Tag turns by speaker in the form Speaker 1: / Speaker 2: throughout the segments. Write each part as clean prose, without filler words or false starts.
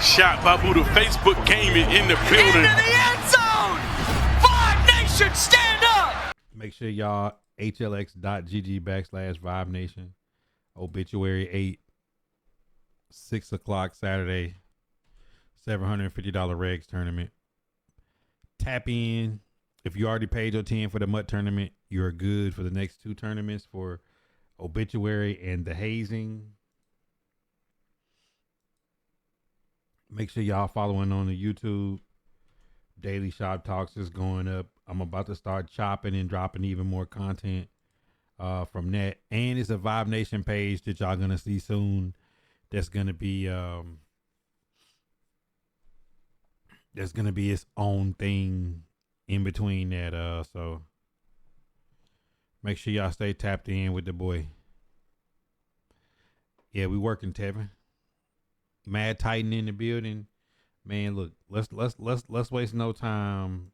Speaker 1: shot by Buddha. Facebook gaming in the building.
Speaker 2: Into the end zone! Five Nation, stand up!
Speaker 3: Make sure y'all hlx.gg/Vibe Nation. Obituary 8, 6 o'clock Saturday, $750 regs tournament. Tap in. If you already paid your 10 for the MUT tournament, you're good for the next two tournaments for Obituary and the hazing. Make sure y'all following on the YouTube. Daily Shop Talks is going up. I'm about to start chopping and dropping even more content from that. And it's a Vibe Nation page that y'all gonna see soon. That's gonna be its own thing in between that. So make sure y'all stay tapped in with the boy. Yeah, we working, Tevin. Mad Titan in the building. Man, look, let's waste no time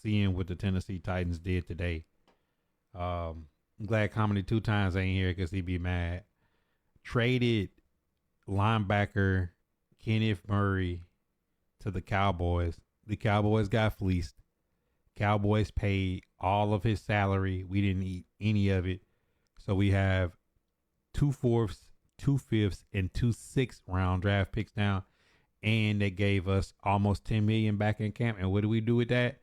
Speaker 3: seeing what the Tennessee Titans did today. I'm glad Comedy 2 times ain't here because he'd be mad. Traded linebacker Kenneth Murray to the Cowboys. The Cowboys got fleeced. Cowboys paid all of his salary. We didn't eat any of it. So we have 2/4, 2/5, and 2/6 round draft picks now. And they gave us almost $10 million back in camp. And what do we do with that?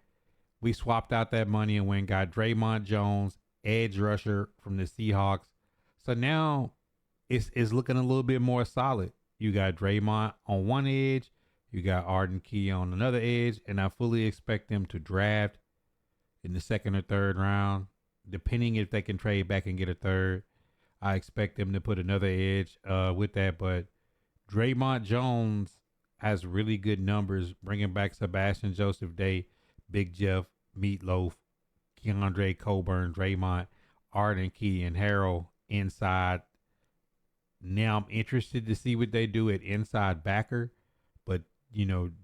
Speaker 3: We swapped out that money and went and got Dre'Mont Jones, edge rusher from the Seahawks. So now it's looking a little bit more solid. You got Dre'Mont on one edge. You got Arden Key on another edge. And I fully expect them to draft in the second or third round, depending if they can trade back and get a third. I expect them to put another edge with that. But Dre'Mont Jones has really good numbers, bringing back Sebastian Joseph Day, Big Jeff, Meatloaf, Keandre Coburn, Dre'Mont, Arden Key, and Harold inside. Now I'm interested to see what they do at inside backer, but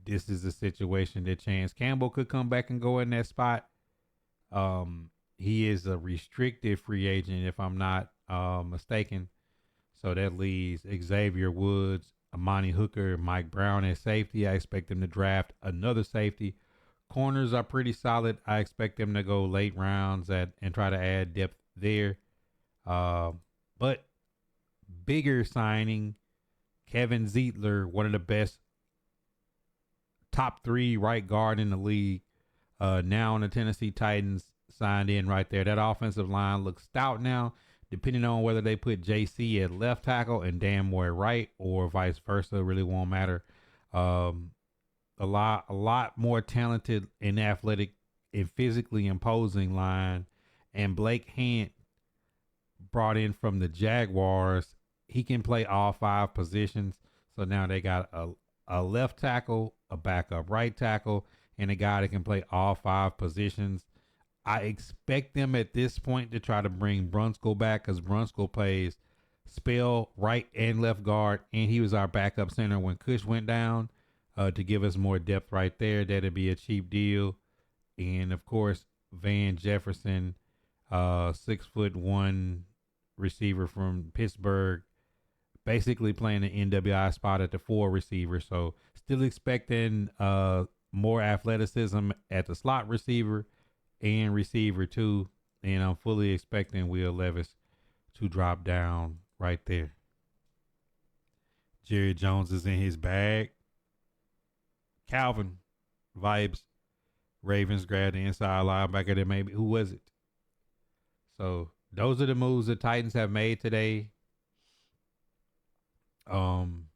Speaker 3: this is a situation that Chance Campbell could come back and go in that spot. He is a restricted free agent, if I'm not mistaken. So that leaves Xavier Woods, Amani Hooker, Mike Brown at safety. I expect them to draft another safety. Corners are pretty solid. I expect them to go late rounds and try to add depth there. But bigger signing, Kevin Zietler, one of the best top 3 right guard in the league. Now on the Tennessee Titans, signed in right there. That offensive line looks stout now, depending on whether they put JC at left tackle and Dan Moore at right, or vice versa. It really won't matter. A lot more talented and athletic and physically imposing line. And Blake Hant, brought in from the Jaguars, he can play all 5 positions. So now they got a left tackle, a backup right tackle, and a guy that can play all 5 positions. I expect them at this point to try to bring Brunskill back, because Brunskill plays spell right and left guard, and he was our backup center when Kush went down, to give us more depth right there. That'd be a cheap deal. And of course, Van Jefferson, 6'1" receiver from Pittsburgh, basically playing the NWI spot at the 4 receiver. So still expecting more athleticism at the slot receiver and receiver too. And I'm fully expecting Will Levis to drop down right there. Jerry Jones is in his bag. Calvin vibes. Ravens grabbed the inside linebacker that maybe, who was it? So those are the moves the Titans have made today. I'm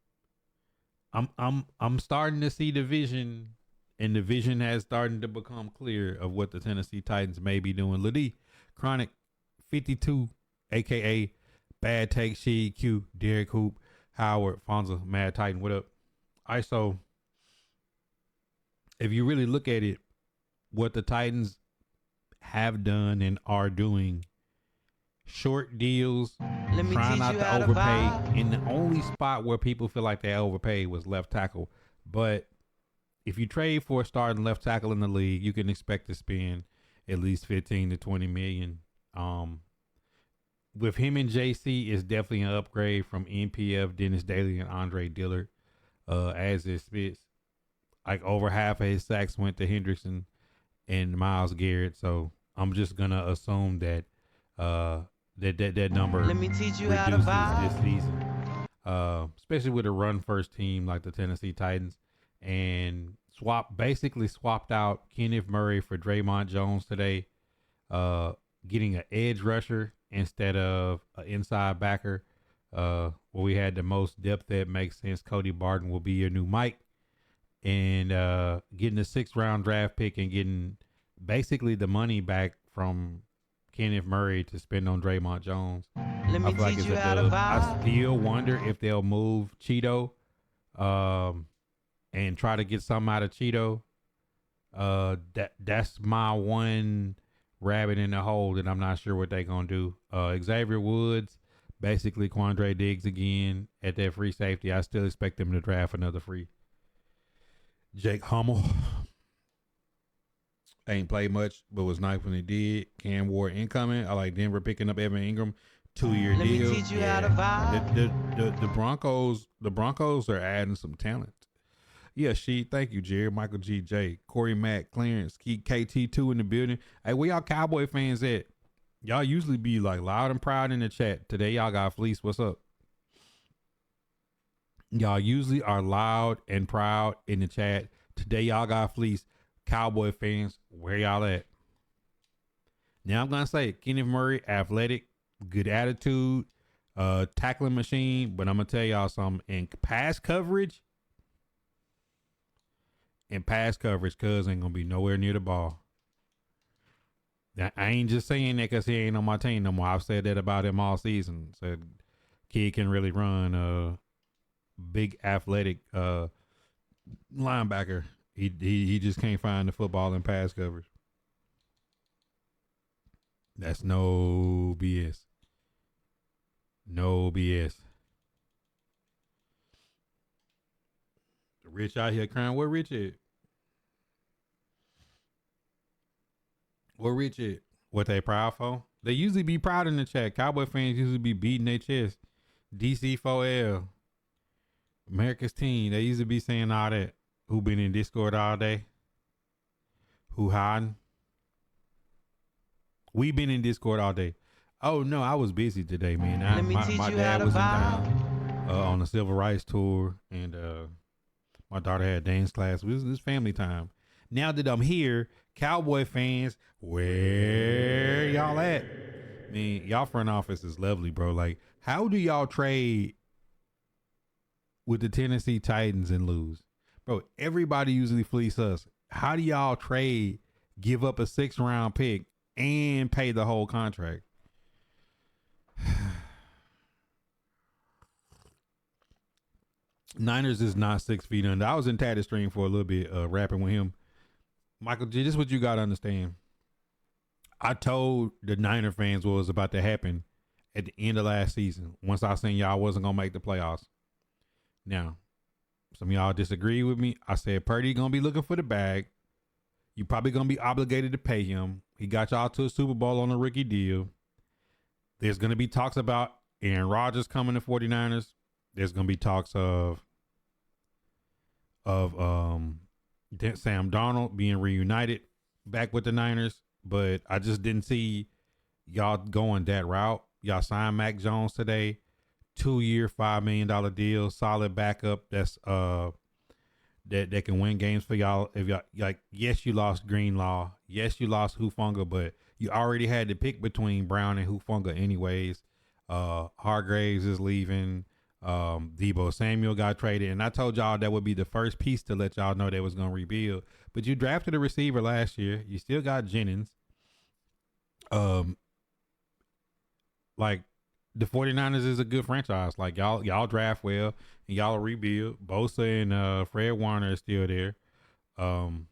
Speaker 3: starting to see the vision, and the vision has started to become clear of what the Tennessee Titans may be doing. Lady Chronic 52, aka Bad Take, She Q, Derek Hoop, Howard, Fonza, Mad Titan. What up? All right, so if you really look at it, what the Titans have done and are doing, short deals, trying not to overpay. And the only spot where people feel like they overpaid was left tackle. But if you trade for a starting left tackle in the league, you can expect to spend at least 15 to 20 million. With him and JC, it's definitely an upgrade from NPF, Dennis Daly, and Andre Dillard. as it spits. Like over half of his sacks went to Hendrickson and Miles Garrett. So I'm just gonna assume that that number
Speaker 2: Let me teach you how to
Speaker 3: reduces
Speaker 2: vibe.
Speaker 3: this season. Especially with a run first team like the Tennessee Titans, and basically swapped out Kenneth Murray for Dre'Mont Jones today, getting an edge rusher instead of an inside backer. Where we had the most depth that makes sense. Cody Barton will be your new Mike, and getting a 6th round draft pick and getting basically the money back from Kenneth Murray to spend on Dre'Mont Jones.
Speaker 2: Let me
Speaker 3: I feel like
Speaker 2: teach
Speaker 3: it's
Speaker 2: you
Speaker 3: a
Speaker 2: how to
Speaker 3: dub.
Speaker 2: vibe.
Speaker 3: I still wonder if they'll move Cheeto, and try to get something out of Cheeto. That's my one rabbit in the hole that I'm not sure what they're gonna do. Xavier Woods, basically Quandre Diggs again at that free safety. I still expect them to draft another free. Jake Hummel ain't played much, but was nice when he did. Cam Ward incoming. I like Denver picking up Evan Ingram, 2-year
Speaker 2: Let me
Speaker 3: deal.
Speaker 2: teach you how to vibe.
Speaker 3: The Broncos are adding some talent. Yeah, thank you, Jerry, Michael G.J., Corey Mack, Clarence, KT2 in the building. Hey, where y'all Cowboy fans at? Y'all usually be like loud and proud in the chat. Today y'all got fleece. What's up? Y'all usually are loud and proud in the chat. Today y'all got fleece. Cowboy fans, where y'all at? Now I'm gonna say Kenneth Murray, athletic, good attitude, tackling machine. But I'm gonna tell y'all something. In pass coverage, cuz ain't gonna be nowhere near the ball. Now, I ain't just saying that because he ain't on my team no more. I've said that about him all season. Said kid can really run. Big athletic linebacker. He just can't find the football in pass coverage. That's no BS. No BS. Rich out here crying. Where Rich at? Where Rich at? What they proud for? They usually be proud in the chat. Cowboy fans usually be beating their chest. DC4L. America's team. They usually be saying all that. Who been in Discord all day? Who hiding? We been in Discord all day. Oh no, I was busy today, man. My dad was in town on a civil rights tour, and my daughter had dance class. It was family time. Now that I'm here, Cowboy fans, where y'all at? Man, y'all front office is lovely, bro. Like, how do y'all trade with the Tennessee Titans and lose? Bro, everybody usually fleece us. How do y'all trade, give up a 6th round pick, and pay the whole contract? Niners is not 6 feet under. I was in Tatted Stream for a little bit, rapping with him. Michael G, this is what you got to understand. I told the Niner fans what was about to happen at the end of last season once I seen y'all wasn't going to make the playoffs. Now, some of y'all disagree with me. I said Purdy going to be looking for the bag. You probably going to be obligated to pay him. He got y'all to a Super Bowl on a rookie deal. There's going to be talks about Aaron Rodgers coming to 49ers. There's going to be talks of Sam Darnold being reunited back with the Niners, but I just didn't see y'all going that route. Y'all signed Mac Jones today, 2-year, $5 million deal, solid backup. That's that can win games for y'all. If y'all like, yes, you lost Greenlaw, yes, you lost Hufanga, but you already had to pick between Brown and Hufanga anyways. Hargraves is leaving. Debo Samuel got traded, and I told y'all that would be the first piece to let y'all know they was gonna rebuild. But you drafted a receiver last year. You still got Jennings. Like the 49ers is a good franchise. Like y'all draft well and y'all rebuild. Bosa and Fred Warner is still there. Y'all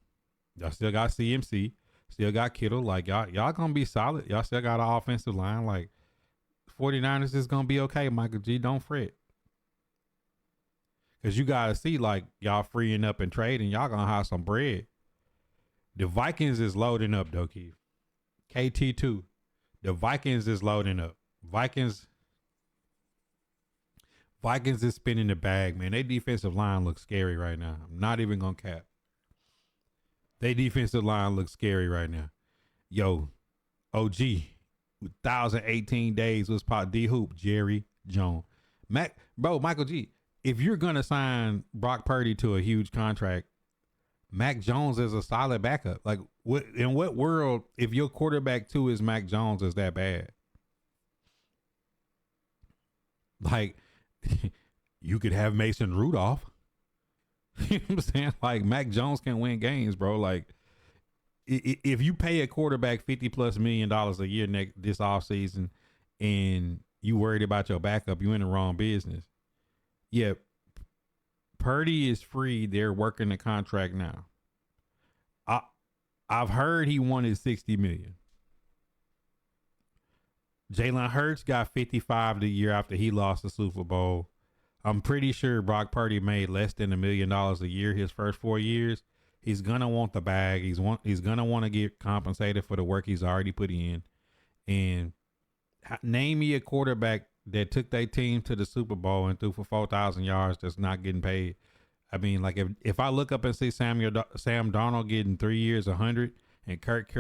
Speaker 3: still got CMC, still got Kittle. Like y'all gonna be solid. Y'all still got an offensive line. Like 49ers is gonna be okay, Michael G. Don't fret. Cause you gotta see, like, y'all freeing up and trading, y'all gonna have some bread. The Vikings is loading up though, Keith. KT2. The Vikings is loading up. Vikings Vikings is spinning the bag, man. Their defensive line looks scary right now. I'm not even gonna cap. Their defensive line looks scary right now. Yo, OG, 1,018 days was part D Hoop, Jerry Jones. Michael G, if you're gonna sign Brock Purdy to a huge contract, Mac Jones is a solid backup. Like, what in what world, if your quarterback too is Mac Jones, is that bad? Like, you could have Mason Rudolph. You know what I'm saying? Like, Mac Jones can win games, bro. Like, if you pay a quarterback $50+ million a year this offseason and you worried about your backup, you in the wrong business. Yeah, Purdy is free. They're working the contract now. I've heard he wanted $60 million. Jalen Hurts got 55 the year after he lost the Super Bowl. I'm pretty sure Brock Purdy made less than $1 million a year his first 4 years. He's gonna want the bag. He's gonna want to get compensated for the work he's already put in. And name me a quarterback that took their team to the Super Bowl and threw for 4,000 yards that's not getting paid. I mean, like, if I look up and see Sam Darnold getting 3 years 100 and Kirk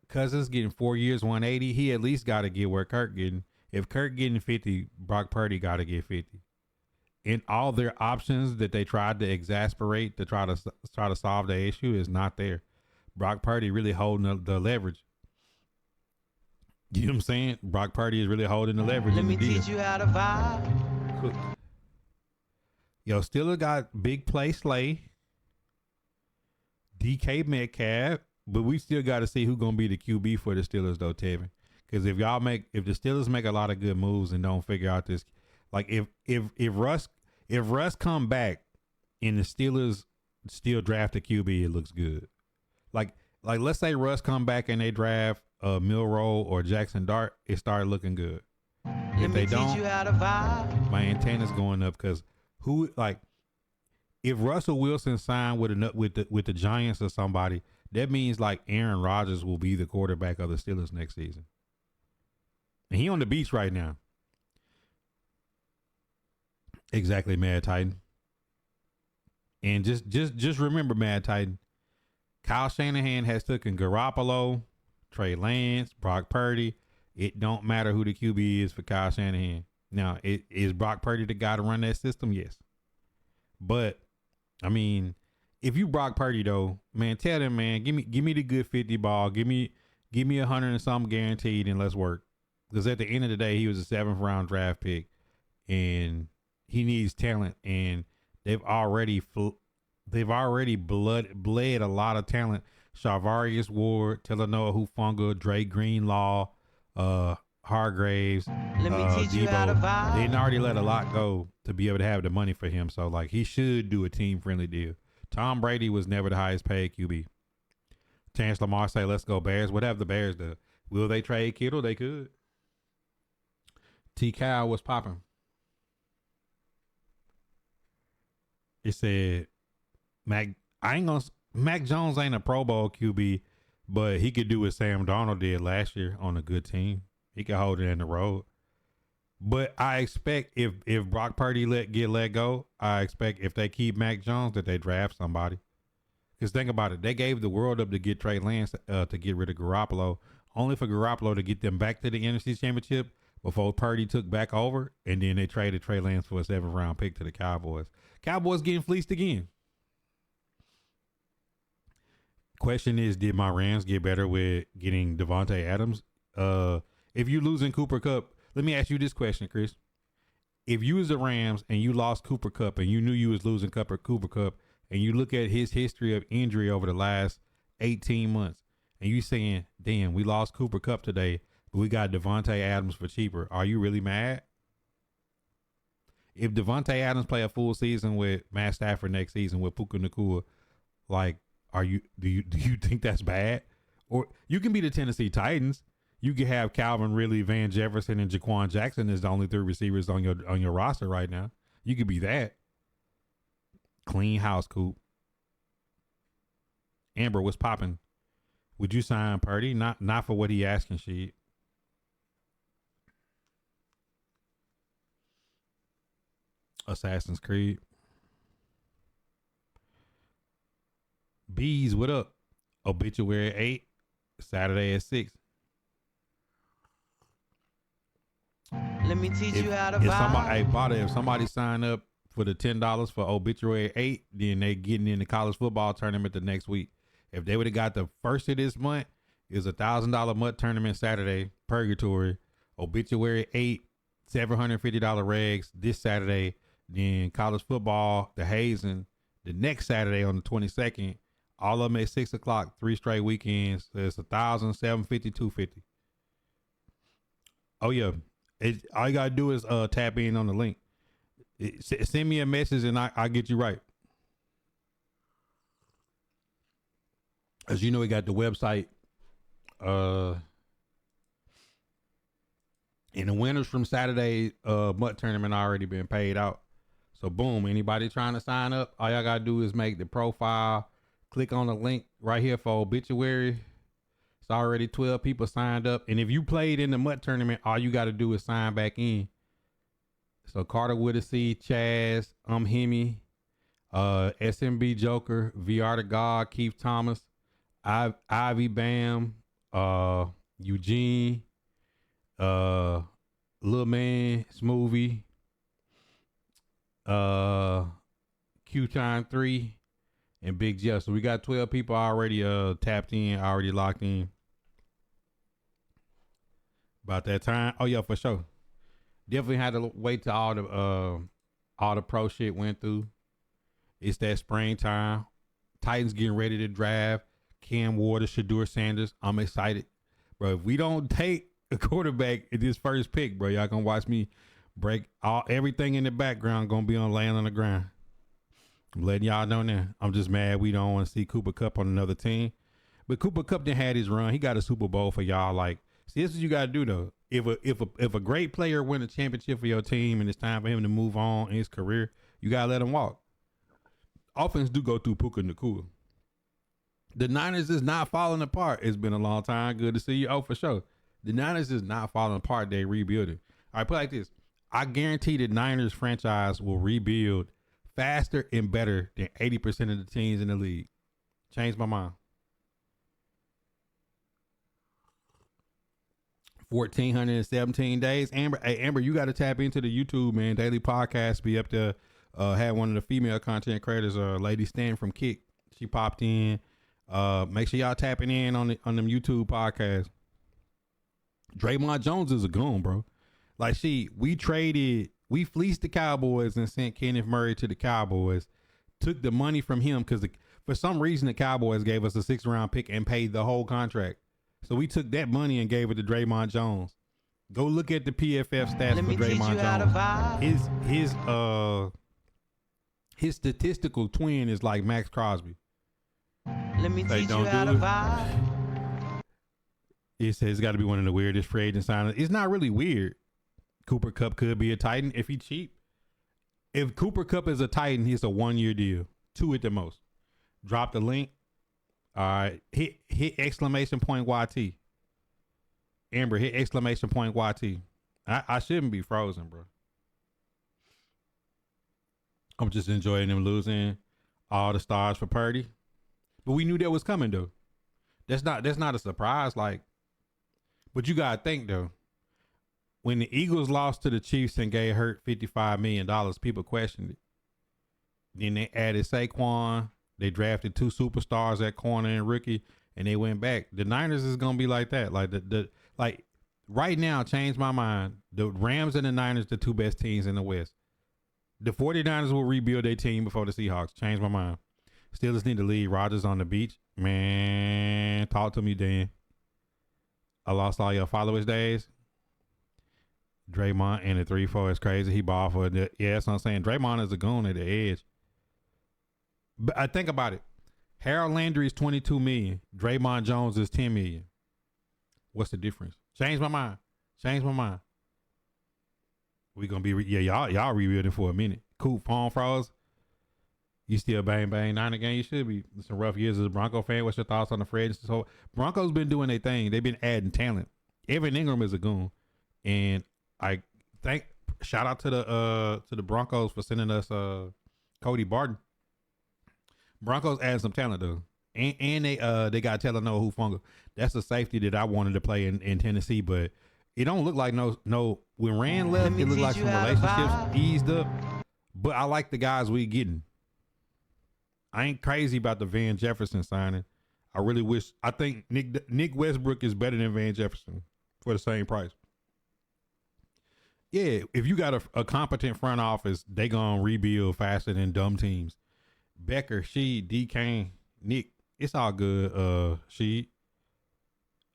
Speaker 3: Cousins getting 4 years 180, he at least got to get where Kirk getting. If Kirk getting 50, Brock Purdy got to get 50. And all their options that they tried to exasperate to try to solve the issue is not there. Brock Purdy really holding the leverage. You know what I'm saying? Brock Purdy is really holding the leverage.
Speaker 2: Let me teach you how to vibe.
Speaker 3: Cooked. Yo, Steelers got big play Slay, DK Metcalf, but we still got to see who's gonna be the QB for the Steelers though, Tevin. Because if the Steelers make a lot of good moves and don't figure out this, like if Russ come back and the Steelers still draft a QB, it looks good. Like let's say Russ come back and they draft Milroe or Jackson Dart, it started looking good. If they don't,
Speaker 2: you how to vibe.
Speaker 3: my antenna's going up because if Russell Wilson signed with the Giants or somebody, that means like Aaron Rodgers will be the quarterback of the Steelers next season. And he on the beach right now. Exactly, Mad Titan. And just remember, Mad Titan, Kyle Shanahan has taken Garoppolo, Trey Lance, Brock Purdy. It don't matter who the QB is for Kyle Shanahan. Now, is Brock Purdy the guy to run that system? Yes. But, I mean, if you Brock Purdy, though, man, tell them, man, give me the good 50 ball. Give me 100 and something guaranteed, and let's work. Because at the end of the day, he was a 7th round draft pick, and he needs talent, and they've already bled a lot of talent. Charvarius Ward, Talanoa Hufanga, Dre Greenlaw, Hargraves,
Speaker 2: Let me teach you how to
Speaker 3: Debo.
Speaker 2: vibe.
Speaker 3: They didn't already let a lot go to be able to have the money for him. So, like, he should do a team-friendly deal. Tom Brady was never the highest paid QB. Chance Lamar say, let's go Bears. What have the Bears done? Will they trade Kittle? They could. T. Cal was popping. It said, Mac Jones ain't a Pro Bowl QB, but he could do what Sam Darnold did last year on a good team. He could hold it in the road. But I expect if Brock Purdy get let go, I expect if they keep Mac Jones that they draft somebody. Because think about it, they gave the world up to get Trey Lance to get rid of Garoppolo, only for Garoppolo to get them back to the NFC Championship before Purdy took back over, and then they traded Trey Lance for a 7th round pick to the Cowboys. Cowboys getting fleeced again. Question is, did my Rams get better with getting Devontae Adams? If you losing Cooper Kupp, let me ask you this question, Chris. If you was the Rams and you lost Cooper Kupp and you knew you was losing Cooper Kupp, and you look at his history of injury over the last 18 months, and you saying, damn, we lost Cooper Kupp today, but we got Devontae Adams for cheaper, are you really mad? If Devontae Adams play a full season with Matt Stafford next season with Puka Nacua, like, do you think that's bad? Or you can be the Tennessee Titans. You can have Calvin Ridley, Van Jefferson, and Jaquan Jackson as the only 3 receivers on your roster right now. You could be that. Clean house, Coop. Amber, what's popping? Would you sign Purdy? Not for what he asking, she. Assassin's Creed. Bees, what up? Obituary 8, Saturday at 6.
Speaker 2: Let me teach you how to
Speaker 3: If
Speaker 2: vibe.
Speaker 3: somebody, hey, Bada, if somebody sign up for the $10 for Obituary 8, then they getting in the college football tournament the next week. If they would have got the first of this month, is $1,000 mud tournament Saturday, Purgatory, Obituary 8, $750 regs this Saturday, then college football, the Hazen, the next Saturday on the 22nd, all of them at 6 o'clock, 3 straight weekends. So it's $1,750, $250. Oh yeah. All you gotta do is tap in on the link. Send me a message and I'll get you right. As you know, we got the website. And the winners from Saturday MUT tournament already been paid out. So boom, anybody trying to sign up, all y'all gotta do is make the profile, click on the link right here for Obituary. It's already 12 people signed up. And if you played in the MUT tournament, all you gotta do is sign back in. So Carter Woodasee, Chaz, Hemi, SMB Joker, VR the God, Keith Thomas, Ivy Bam, Eugene, Lil Man, Smoothie, Q-Time 3, and Big Jeff. So we got 12 people already tapped in, already locked in. About that time. Oh yeah, for sure. Definitely had to wait till all the pro shit went through. It's that springtime. Titans getting ready to draft Cam Ward, Shadur Sanders. I'm excited. Bro, if we don't take a quarterback at this first pick, bro, y'all gonna watch me break everything in the background gonna be on laying on the ground. I'm letting y'all know now. I'm just mad we don't want to see Cooper Kupp on another team. But Cooper Kupp didn't had his run. He got a Super Bowl for y'all. Like, see, this is what you gotta do though. If a great player win a championship for your team and it's time for him to move on in his career, you gotta let him walk. Offense do go through Puka Nacua. The Niners is not falling apart. It's been a long time. Good to see you. Oh, for sure. The Niners is not falling apart. They rebuilding. All right, put it like this. I guarantee the Niners franchise will rebuild faster and better than 80% of the teams in the league. Changed my mind. 1,417 days. Amber, you got to tap into the YouTube, man. Daily podcast be up there. Had one of the female content creators, Lady Stan from Kick. She popped in. Make sure y'all tapping in on them YouTube podcasts. Dre'Mont Jones is a goon, bro. Like we fleeced the Cowboys and sent Kenneth Murray to the Cowboys. Took the money from him because for some reason the Cowboys gave us a 6th round pick and paid the whole contract. So we took that money and gave it to Dre'Mont Jones. Go look at the PFF stats for Dre'Mont Jones. His statistical twin is like Max Crosby.
Speaker 2: Let me teach you how to vibe.
Speaker 3: It says it's got to be one of the weirdest free agent signings. It's not really weird. Cooper Kupp could be a Titan if he cheap. If Cooper Kupp is a Titan, he's a 1-year deal, 2 at the most. Drop the link. All right, hit exclamation point YT. Amber, hit exclamation point YT. I shouldn't be frozen, bro. I'm just enjoying them losing all the stars for Purdy. But we knew that was coming though. That's not a surprise. Like, but you gotta think though. When the Eagles lost to the Chiefs and gave Hurt $55 million, people questioned it. Then they added Saquon. They drafted 2 superstars at corner and rookie, and they went back. The Niners is gonna be like that. Like like right now, changed my mind. The Rams and the Niners, the 2 best teams in the West. The 49ers will rebuild their team before the Seahawks. Changed my mind. Steelers need to lead. Rodgers on the beach. Man, talk to me, Dan. I lost all your followers days. Dre'Mont and the 3-4 is crazy. He balled for it. Yeah, that's what I'm saying. Dre'Mont is a goon at the edge. But I think about it. Harold Landry is $22 million. Dre'Mont Jones is $10 million. What's the difference? Change my mind. We gonna be y'all rebuilding for a minute. Cool. Phone froze. You still bang Niner game? You should be. Some rough years as a Bronco fan. What's your thoughts on the Fred? So Broncos been doing their thing. They've been adding talent. Evan Ingram is a goon, and I think shout out to the Broncos for sending us Cody Barton. Broncos added some talent though. And they got Talanoa Hufanga. That's a safety that I wanted to play in Tennessee, but it don't look like no when Rand left, it looked like some relationships eased up. But I like the guys we getting. I ain't crazy about the Van Jefferson signing. I think Nick Westbrook is better than Van Jefferson for the same price. Yeah, if you got a competent front office, they gonna rebuild faster than dumb teams. Becker, D. Kane, Nick, it's all good.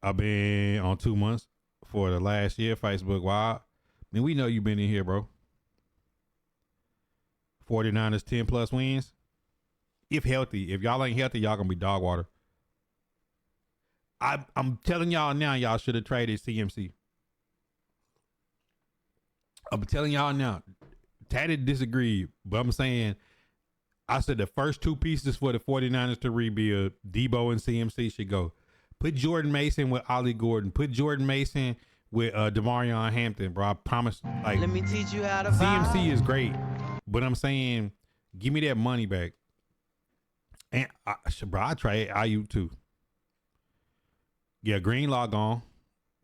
Speaker 3: I've been on 2 months for the last year. Facebook Wild. I mean, we know you've been in here, bro. 49ers 10+ wins. If healthy. If y'all ain't healthy, y'all gonna be dog water. I'm telling y'all now, y'all should have traded CMC. I'm telling y'all now. Taddy disagreed, but I'm saying I said the first two pieces for the 49ers to rebuild, Debo and CMC should go. Put Jordan Mason with Ollie Gordon. Put Jordan Mason with Damarion Hampton, bro. I promise. Like,
Speaker 2: Let me teach you how to
Speaker 3: CMC is great, but I'm saying give me that money back. And I trade IU too. Yeah, Greenlaw gone.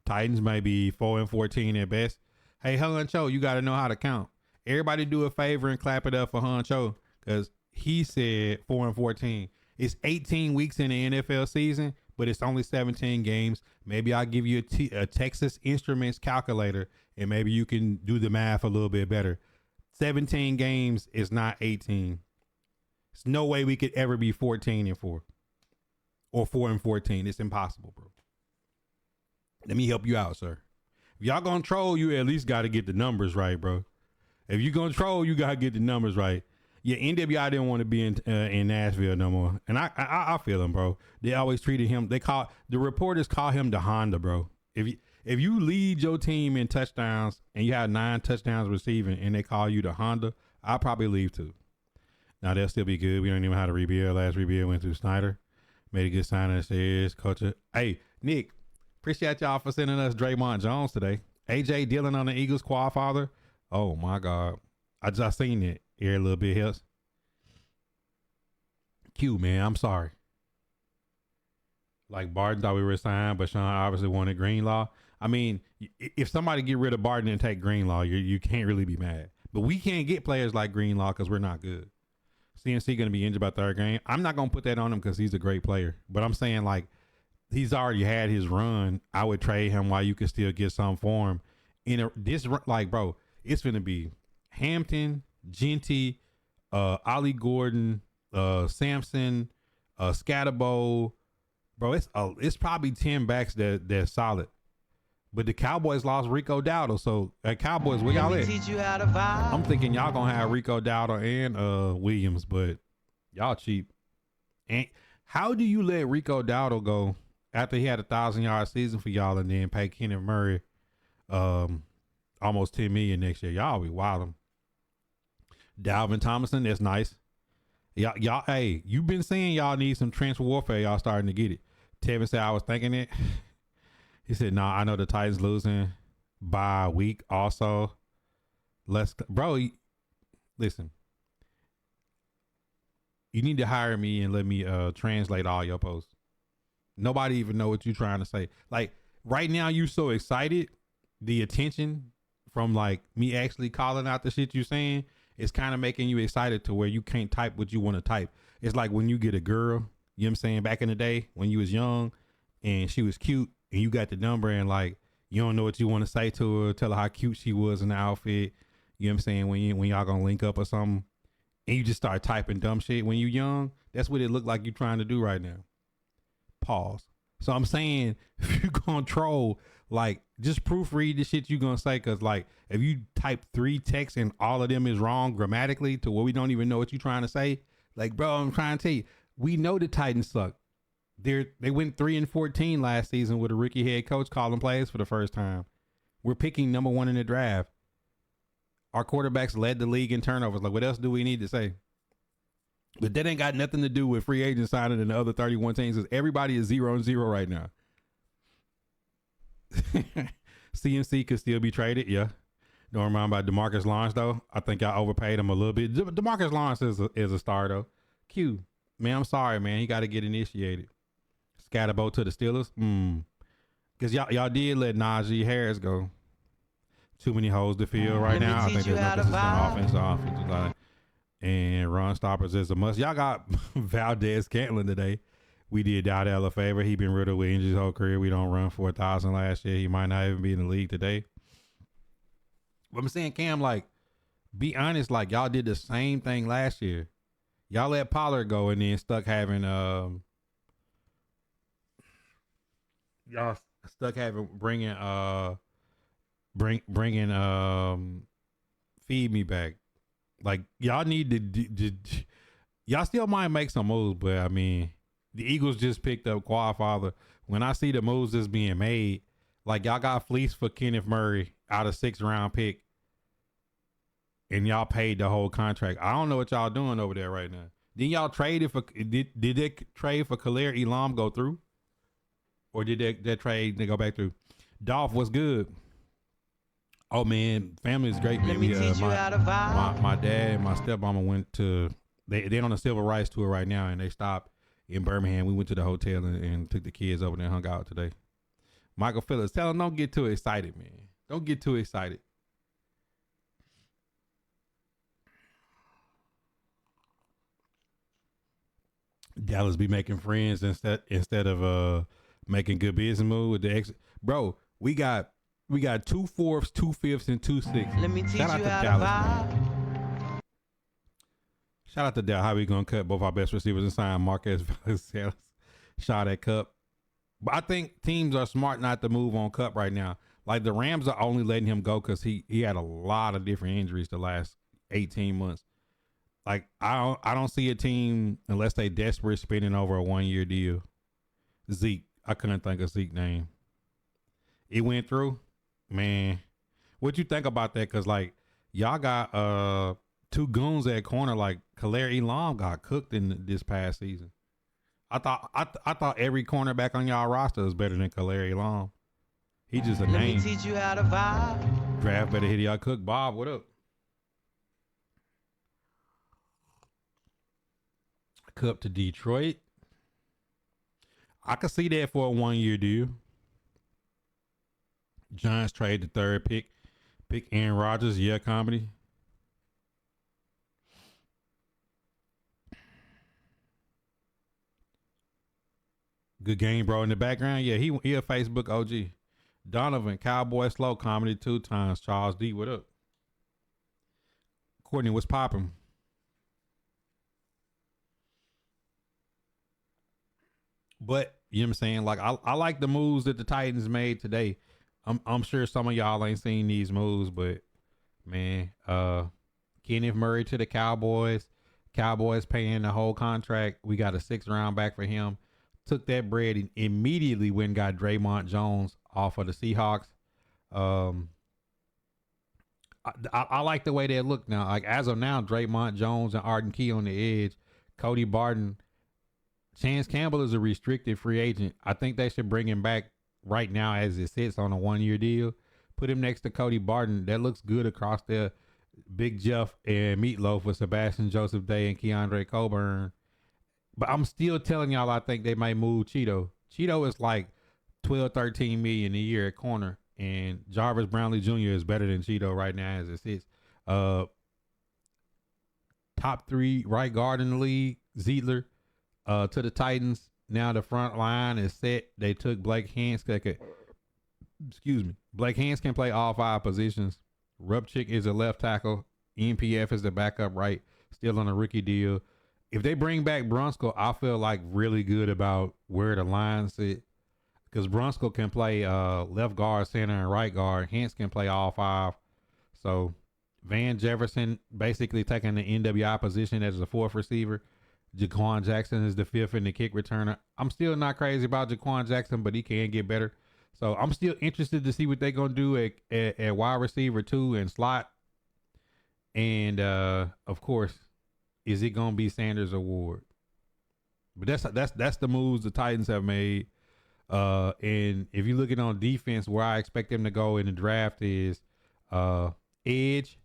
Speaker 3: Titans may be 4-14 at best. Hey, Huncho, you got to know how to count. Everybody do a favor and clap it up for Huncho because he said 4-14. It's 18 weeks in the NFL season, but it's only 17 games. Maybe I'll give you a Texas Instruments calculator, and maybe you can do the math a little bit better. 17 games is not 18. There's no way we could ever be 14-4 or 4-14. It's impossible, bro. Let me help you out, sir. If y'all gonna troll, you at least got to get the numbers right, bro. If you gonna troll, you gotta get the numbers right. Yeah, NWI didn't want to be in Nashville no more, and I feel him, bro. They always treated him. The reporters call him the Honda, bro. If you lead your team in touchdowns and you have 9 touchdowns receiving, and they call you the Honda, I'll probably leave too. Now they'll still be good. We don't even know how to rebuild. Last rebuild went through Snyder. Made a good signing. Says culture. Hey, Nick, appreciate y'all for sending us Dre'Mont Jones today. AJ Dillon on the Eagles quad father. Oh my God, I just seen it. Here a little bit else. Q, man, I'm sorry. Like Barton thought we were signed, but Sean obviously wanted Greenlaw. I mean, if somebody get rid of Barton and take Greenlaw, you can't really be mad. But we can't get players like Greenlaw because we're not good. CNC going to be injured by third game. I'm not going to put that on him because he's a great player. But I'm saying, like, he's already had his run. I would trade him while you could still get some for him. Like, bro, it's going to be Hampton, Genty, Ollie Gordon, Sampson, Scatterbo. Bro, it's probably 10 backs that's solid. But the Cowboys lost Rico Dowdle, so Cowboys, where y'all at?
Speaker 2: Teach you how to vibe.
Speaker 3: I'm thinking y'all gonna have Rico Dowdle and Williams, but y'all cheap. And how do you let Rico Dowdle go after he had a 1,000-yard season for y'all and then pay Kenneth Murray almost $10 million next year? Y'all be wildin'. Dalvin Thomason, that's nice. Y'all, hey, you've been saying y'all need some trench warfare. Y'all starting to get it. Tevin said I was thinking it. He said, "Nah, I know the Titans losing by a week. Also, listen. You need to hire me and let me translate all your posts. Nobody even know what you're trying to say. Like right now, you so excited. The attention from like me actually calling out the shit you saying is kind of making you excited to where you can't type what you want to type. It's like when you get a girl, you know what I'm saying, back in the day when you was young and she was cute and you got the number and like you don't know what you want to say to her, tell her how cute she was in the outfit. You know what I'm saying? When y'all gonna link up or something and you just start typing dumb shit when you young, that's what it look like you're trying to do right now. Pause. So I'm saying if you gonna troll, like just proofread the shit you gonna say, cause like if you type 3 texts and all of them is wrong grammatically to where we don't even know what you're trying to say, like bro, I'm trying to tell you, we know the Titans suck. They went 3-14 last season with a rookie head coach calling plays for the first time. We're picking number 1 in the draft. Our quarterbacks led the league in turnovers. Like what else do we need to say? But that ain't got nothing to do with free agent signing and the other 31 teams, because everybody is 0-0 right now. CNC could still be traded, yeah. Don't remember about DeMarcus Lawrence though. I think y'all overpaid him a little bit. DeMarcus Lawrence is a star though. Q, man, I'm sorry, man. He got to get initiated. Scatterbo to the Steelers. Because y'all did let Najee Harris go. Too many holes to fill right now. I think there's no consistent offensive line. And run stoppers is a must. Y'all got Valdez Scantling today. We did Dowdell a favor. He been riddled with injuries his whole career. We don't run 4,000 last year. He might not even be in the league today. But I'm saying, Cam, like, be honest, like, y'all did the same thing last year. Y'all let Pollard go and then stuck having bringing Feed Me back. Like, y'all need to y'all still might make some moves, but I mean, the Eagles just picked up Quadfather. When I see the moves that's being made, like, y'all got fleeced for Kenneth Murray out of 6th round pick, and y'all paid the whole contract. I don't know what y'all doing over there right now. Then y'all traded for did they trade for Khalil Elam go through, or did that trade they go back through? Dolph, what's good? Oh man, family is great, man. My dad and my stepmama went to they're on a civil rights tour right now, and they stopped in Birmingham. We went to the hotel and took the kids over there and hung out today. Michael Phillips, tell him don't get too excited, man. Don't get too excited. Dallas be making friends instead of making good business move with the exit. Bro, we got 2 4ths, 2 5ths, and 2 6ths.
Speaker 2: Let me teach
Speaker 3: Shout out
Speaker 2: you
Speaker 3: to
Speaker 2: how
Speaker 3: Dallas,
Speaker 2: to vibe.
Speaker 3: Shout out to Dallas. How we gonna cut both our best receivers and sign Marquez Valdez? Shot at Cup. But I think teams are smart not to move on Cup right now. Like, the Rams are only letting him go because he had a lot of different injuries the last 18 months. Like, I don't see a team, unless they desperate, spending over a 1-year deal. Zeke. I couldn't think of Zeke's name. It went through. Man, what you think about that? Because, like, y'all got 2 goons at corner. Like, Khalil Elam got cooked in this past season. I thought every cornerback on y'all roster is better than Khalil Elam. He just a name.
Speaker 2: Let me teach you how to vibe.
Speaker 3: Draft better hit y'all cook. Bob, what up? Cup to Detroit. I could see that for a 1-year deal. Giants trade the 3rd pick. Pick Aaron Rodgers. Yeah, comedy. Good game, bro. In the background, yeah, he a Facebook OG. Donovan, Cowboy slow comedy 2 times. Charles D, what up? Courtney, what's popping? But you know what I'm saying? Like, I like the moves that the Titans made today. I'm sure some of y'all ain't seen these moves, but man, Kenneth Murray to the Cowboys. Cowboys paying the whole contract. We got a 6th round back for him. Took that bread and immediately went and got Dre'Mont Jones off of the Seahawks. I like the way they look now. Like, as of now, Dre'Mont Jones and Arden Key on the edge. Cody Barton. Chance Campbell is a restricted free agent. I think they should bring him back right now as it sits on a 1-year deal. Put him next to Cody Barton. That looks good across there. Big Jeff and Meatloaf with Sebastian Joseph Day and Keandre Coburn. But I'm still telling y'all I think they might move Cheeto. Cheeto is like 12, 13 million a year at corner. And Jarvis Brownlee Jr. is better than Cheeto right now as it sits. Top 3 right guard in the league, Zietler. To the Titans. Now the front line is set. They took Blake Hansk. Blake Hansk can play all 5 positions. Rupchick is a left tackle. NPF is the backup right. Still on a rookie deal. If they bring back Brunskill, I feel like really good about where the line sit. Because Brunskill can play left guard, center, and right guard. Hansk can play all 5. So Van Jefferson basically taking the NWI position as a 4th receiver. Jaquan Jackson is the 5th in the kick returner. I'm still not crazy about Jaquan Jackson, but he can get better. So I'm still interested to see what they're going to do at wide receiver 2 and slot. And, of course, is it going to be Sanders or Ward? But that's the moves the Titans have made. And if you're looking on defense, where I expect them to go in the draft is edge,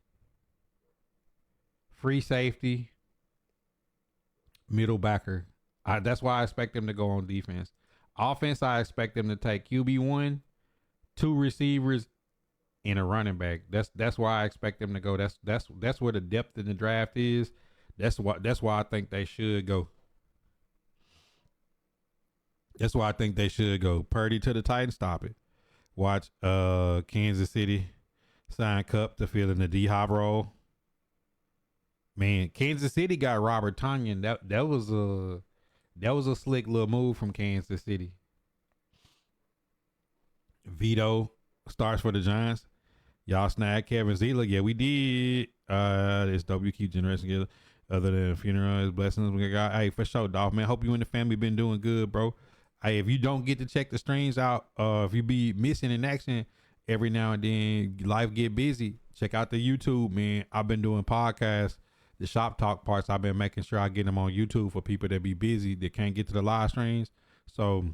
Speaker 3: free safety, middle backer. That's why I expect them to go on defense. Offense, I expect them to take QB1, 2 receivers, and a running back. That's why I expect them to go. That's where the depth in the draft is. That's why I think they should go. That's why I think they should go. Purdy to the Titans, stop it. Watch Kansas City sign Cup to fill in the D-Hop role. Man, Kansas City got Robert Tonyan. That was a slick little move from Kansas City. Vito starts for the Giants. Y'all snag Kevin Zietler. Yeah, we did. This WQ generation together. Other than funeral, his blessings. We got. Hey, for sure, Dolph, man. Hope you and the family been doing good, bro. Hey, if you don't get to check the streams out, if you be missing in action every now and then, life get busy. Check out the YouTube, man. I've been doing podcasts, the shop talk parts. I've been making sure I get them on YouTube for people that be busy that can't get to the live streams. So,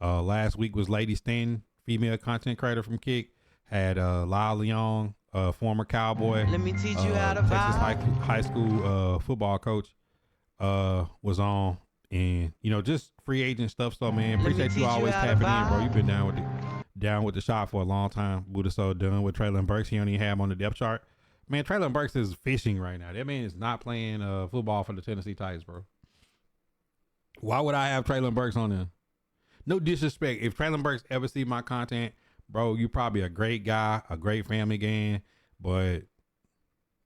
Speaker 3: last week was Lady Stanton, female content creator from Kick. Had Lyle Leong, former Cowboy.
Speaker 2: Let me teach you how to
Speaker 3: Texas
Speaker 2: vibe.
Speaker 3: high school football coach was on, and just free agent stuff. So man, appreciate you always tapping in, bro. You've been down with the shot for a long time. Buddha so done with Traylon Burks. He only have him on the depth chart. Man, Traylon Burks is fishing right now. That man is not playing football for the Tennessee Titans, bro. Why would I have Traylon Burks on there? No disrespect. If Traylon Burks ever see my content, bro, you probably a great guy, a great family man, but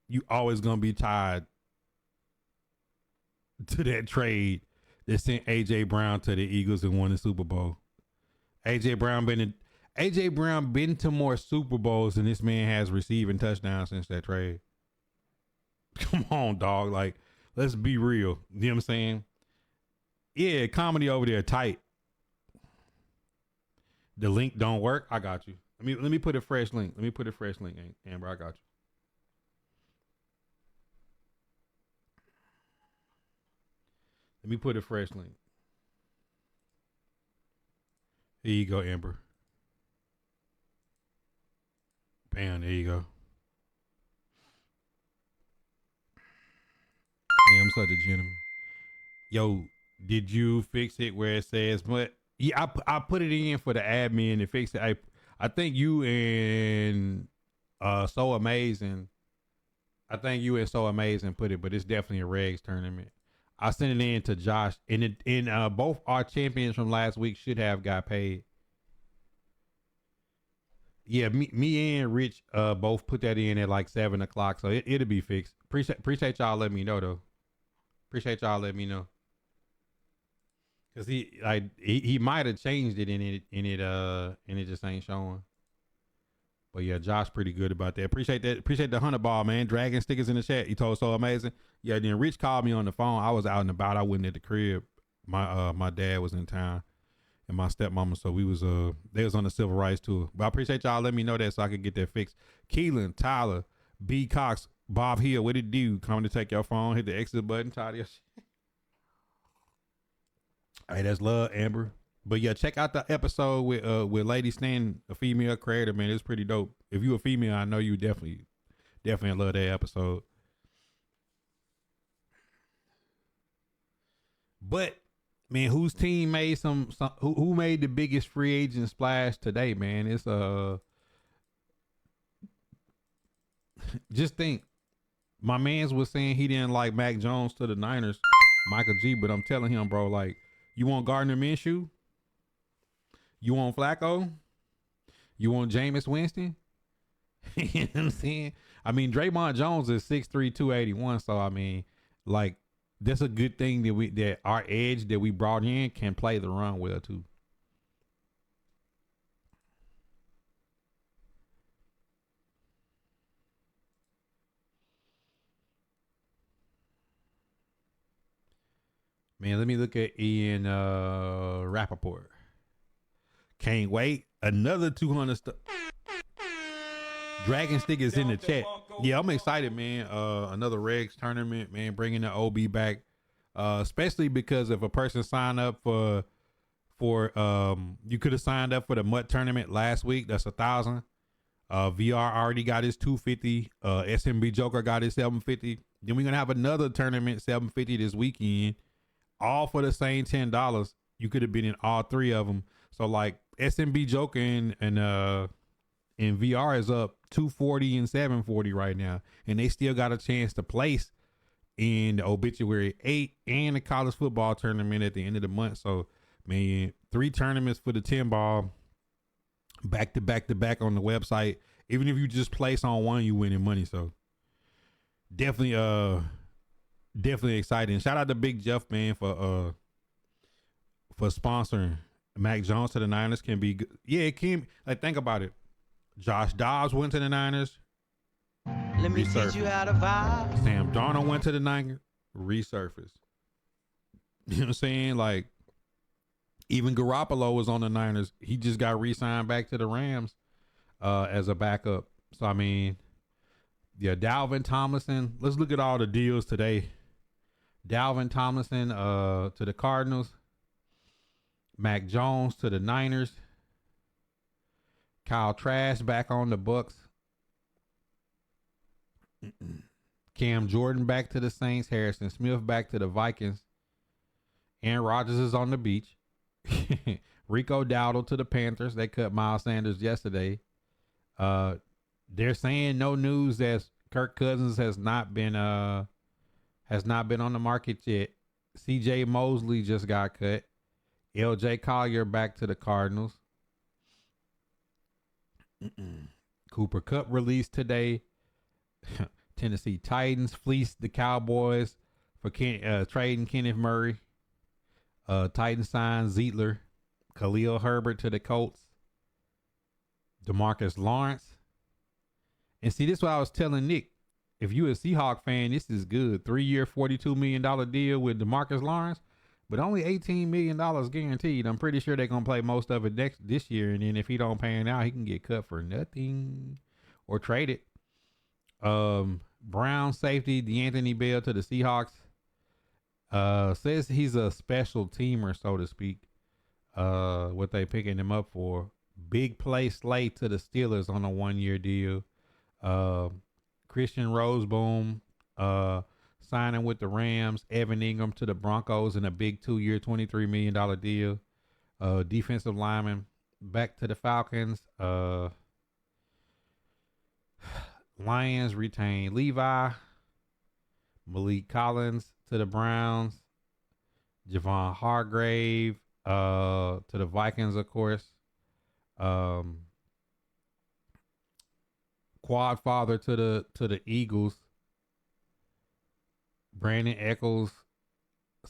Speaker 3: you always gonna be tied to that trade that sent AJ Brown to the Eagles and won the Super Bowl. AJ Brown been to more Super Bowls than this man has receiving touchdowns since that trade. Come on, dog. Like, let's be real. You know what I'm saying? Yeah, comedy over there tight. The link don't work. I got you. Let me put a fresh link. Amber, I got you. Let me put a fresh link. Here you go, Amber. Bam, there you go. Yeah, I'm such a gentleman. Yo, did you fix it where it says, but yeah, I put it in for the admin to fix it. I think you and So Amazing. I think you and So Amazing put it, but it's definitely a regs tournament. I sent it in to Josh, and both our champions from last week should have got paid. Yeah, me and Rich both put that in at like 7 o'clock, so it'll be fixed. Appreciate y'all letting me know though. Appreciate y'all letting me know. Cause he might have changed it and it just ain't showing. But yeah, Josh pretty good about that. Appreciate that. Appreciate the 100 ball, man. Dragon stickers in the chat. He told So Amazing. Yeah, then Rich called me on the phone. I was out and about. I wasn't at the crib. My dad was in town and my stepmama, so they was on the civil rights tour. But I appreciate y'all letting me know that so I could get that fixed. Keelan, Tyler, B Cox, Bob Hill, what it do? Come to take your phone, hit the exit button, tidy your shit. Hey, that's love, Amber. But yeah, check out the episode with Lady Stan, a female creator, man. It's pretty dope. If you a female, I know you definitely love that episode. But man, whose team made who made the biggest free agent splash today, man? It's just think. My mans was saying he didn't like Mac Jones to the Niners, Michael G, but I'm telling him, bro, like, you want Gardner Minshew? You want Flacco? You want Jameis Winston? You know what I'm saying? I mean, Dre'Mont Jones is 6'3", 281. So I mean, like, that's a good thing that our edge that we brought in can play the run well too. Man, let me look at Ian Rappaport. Can't wait. Another 200 stuff. Dragon Stick is in the chat. Yeah, I'm excited, man. Another Regs tournament, man, bringing the OB back. Especially because if a person signed up for you could have signed up for the MUT tournament last week. That's $1,000. VR already got his 250. SMB Joker got his 750. Then we're gonna have another tournament 750 this weekend, all for the same $10. You could have been in all three of them. So like SMB Joker and VR is up 240 and 740 right now, and they still got a chance to place in the Obituary 8 and the college football tournament at the end of the month. So man, 3 tournaments for the 10 ball, back to back to back on the website. Even if you just place on one, you winning money. So definitely exciting. Shout out to Big Jeff, man, for sponsoring. Mac Jones to the Niners can be good. Yeah, it can. Like, think about it. Josh Dobbs went to the Niners.
Speaker 2: Let me teach you how to vibe.
Speaker 3: Sam Darnold went to the Niners. Resurfaced. You know what I'm saying? Like, even Garoppolo was on the Niners. He just got re-signed back to the Rams as a backup. So, I mean, yeah, Dalvin Tomlinson. Let's look at all the deals today. Dalvin Tomlinson to the Cardinals. Mac Jones to the Niners. Kyle Trask back on the Bucks. Cam Jordan back to the Saints. Harrison Smith back to the Vikings. Aaron Rodgers is on the beach. Rico Dowdle to the Panthers. They cut Miles Sanders yesterday. They're saying no news that Kirk Cousins has not been on the market yet. CJ Mosley just got cut. LJ Collier back to the Cardinals. Cooper Kupp released today. Tennessee Titans fleeced the Cowboys for trading Kenneth Murray. Titans signed Zietler. Khalil Herbert to the Colts. DeMarcus Lawrence. And see, this is what I was telling Nick. If you a Seahawk fan, this is good. 3-year, $42 million deal with DeMarcus Lawrence, but only $18 million guaranteed. I'm pretty sure they're going to play most of it this year. And then if he don't pan out, he can get cut for nothing or traded. Brown safety, DeAnthony Bell to the Seahawks. Says he's a special teamer, so to speak. What they picking him up for. Big play Slate to the Steelers on a 1-year deal. Christian Roseboom signing with the Rams. Evan Ingram to the Broncos in a big 2-year, $23 million deal. Defensive lineman back to the Falcons. Lions retain Levi. Malik Collins to the Browns. Javon Hargrave to the Vikings, of course. Quad father to the Eagles. Brandon Echols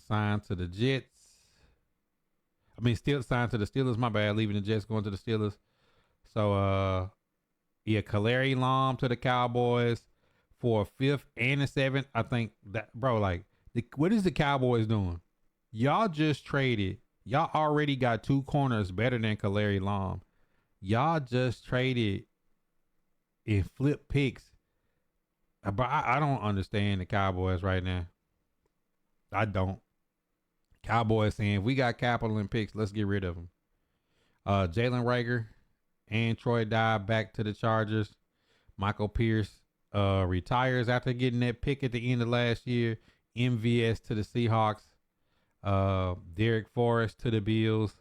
Speaker 3: signed to the Jets. I mean, still signed to the Steelers. My bad, leaving the Jets, going to the Steelers. So, yeah, Kalari Long to the Cowboys for a 5th and a 7th. I think that, bro, like, what is the Cowboys doing? Y'all just traded. Y'all already got 2 corners better than Kalari Long. Y'all just traded and flip picks. But I don't understand the Cowboys right now. I don't. Cowboys saying, if we got capital and picks, let's get rid of them. Jalen Reagor and Troy Dye back to the Chargers. Michael Pierce retires after getting that pick at the end of last year. MVS to the Seahawks. Derek Forrest to the Bills.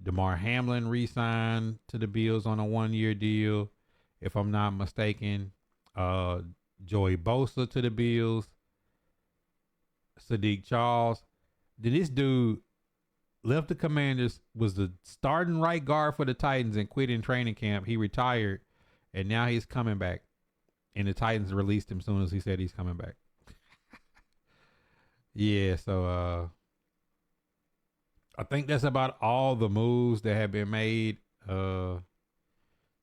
Speaker 3: DeMar Hamlin re-signed to the Bills on a 1-year deal, if I'm not mistaken. Joey Bosa to the Bills. Sadiq Charles. Then this dude left the Commanders, was the starting right guard for the Titans and quit in training camp. He retired, and now he's coming back. And the Titans released him as soon as he said he's coming back. Yeah, so I think that's about all the moves that have been made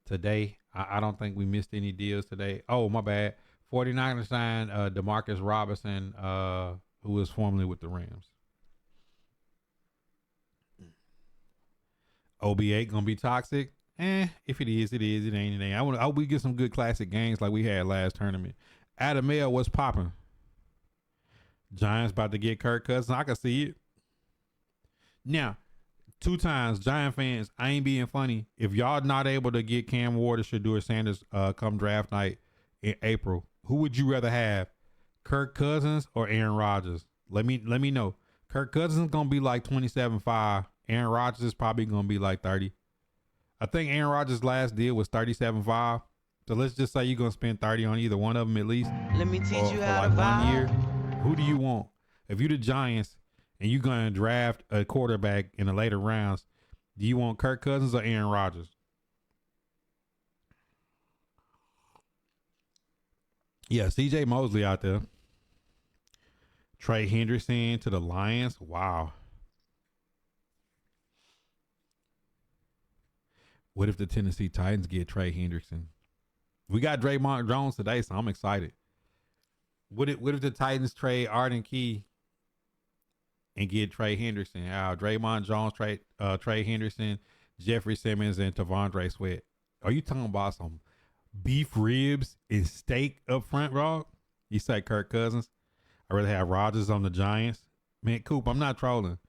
Speaker 3: today. I don't think we missed any deals today. Oh, my bad. 49ers signed Demarcus Robinson, who was formerly with the Rams. OB8 gonna be toxic? If it is, it is. It ain't, it ain't. I hope we get some good classic games like we had last tournament. Adam L, what's popping? Giants about to get Kirk Cousins. I can see it. Now, 2 times. Giant fans, I ain't being funny. If y'all not able to get Cam Ward or Shedeur Sanders come draft night in April, who would you rather have? Kirk Cousins or Aaron Rodgers? Let me know. Kirk Cousins is gonna be like 27.5. Aaron Rodgers is probably gonna be like 30. I think Aaron Rodgers' last deal was 37.5. So let's just say you're gonna spend 30 on either one of them at least.
Speaker 2: Let me teach you how
Speaker 3: for like
Speaker 2: to
Speaker 3: 1 year.
Speaker 2: vibe.
Speaker 3: Who do you want? If you're the Giants and you're gonna draft a quarterback in the later rounds, do you want Kirk Cousins or Aaron Rodgers? Yeah, CJ Mosley out there. Trey Hendrickson to the Lions. Wow. What if the Tennessee Titans get Trey Hendrickson? We got Dre'Mont Jones today, so I'm excited. What if the Titans trade Arden Key and get Trey Hendrickson? Dre'Mont Jones, Trey Hendrickson, Jeffrey Simmons, and Tavondre Sweat. Are you talking about some beef ribs and steak up front, bro? You say Kirk Cousins? I rather have Rodgers on the Giants. Man, Coop, I'm not trolling.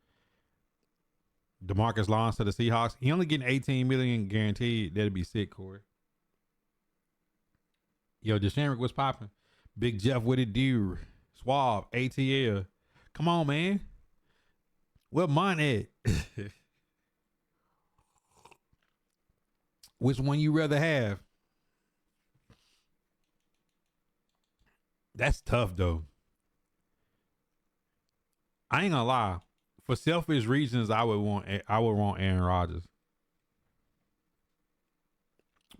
Speaker 3: DeMarcus Lawrence to the Seahawks. He only getting $18 million guaranteed. That'd be sick, Corey. Yo, DeShamrick was popping. Big Jeff with it, dude. Swab, ATL. Come on, man. What mine at? Which one you rather have? That's tough, though. I ain't gonna lie. For selfish reasons, I would want Aaron Rodgers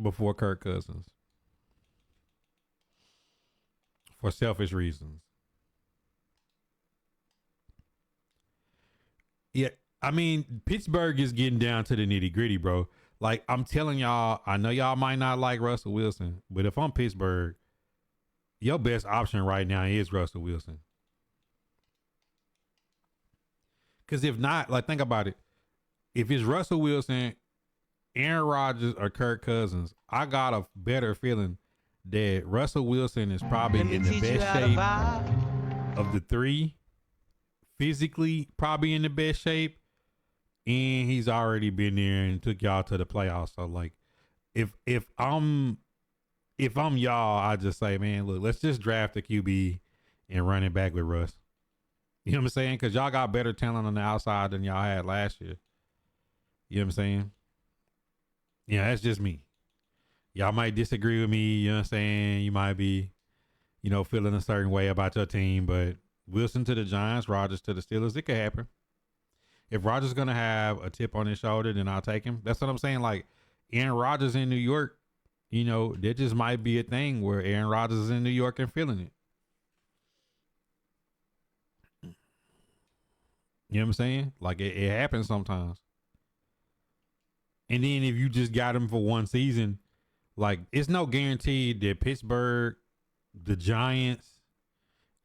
Speaker 3: before Kirk Cousins. For selfish reasons. Yeah, I mean, Pittsburgh is getting down to the nitty gritty, bro. Like, I'm telling y'all, I know y'all might not like Russell Wilson, but if I'm Pittsburgh, your best option right now is Russell Wilson. Because if not, like, think about it. If it's Russell Wilson, Aaron Rodgers, or Kirk Cousins, I got a better feeling that Russell Wilson is probably in the best shape of the 3. Physically, probably in the best shape. And he's already been there and took y'all to the playoffs. So, like, if I'm y'all, I just say, man, look, let's just draft a QB and run it back with Russ. You know what I'm saying? Because y'all got better talent on the outside than y'all had last year. You know what I'm saying? Yeah, that's just me. Y'all might disagree with me. You know what I'm saying? You might be, feeling a certain way about your team. But Wilson to the Giants, Rodgers to the Steelers, it could happen. If Rodgers going to have a tip on his shoulder, then I'll take him. That's what I'm saying. Like, Aaron Rodgers in New York, there just might be a thing where Aaron Rodgers is in New York and feeling it. You know what I'm saying? Like, it happens sometimes. And then if you just got him for one season, like, it's no guarantee that Pittsburgh, the Giants,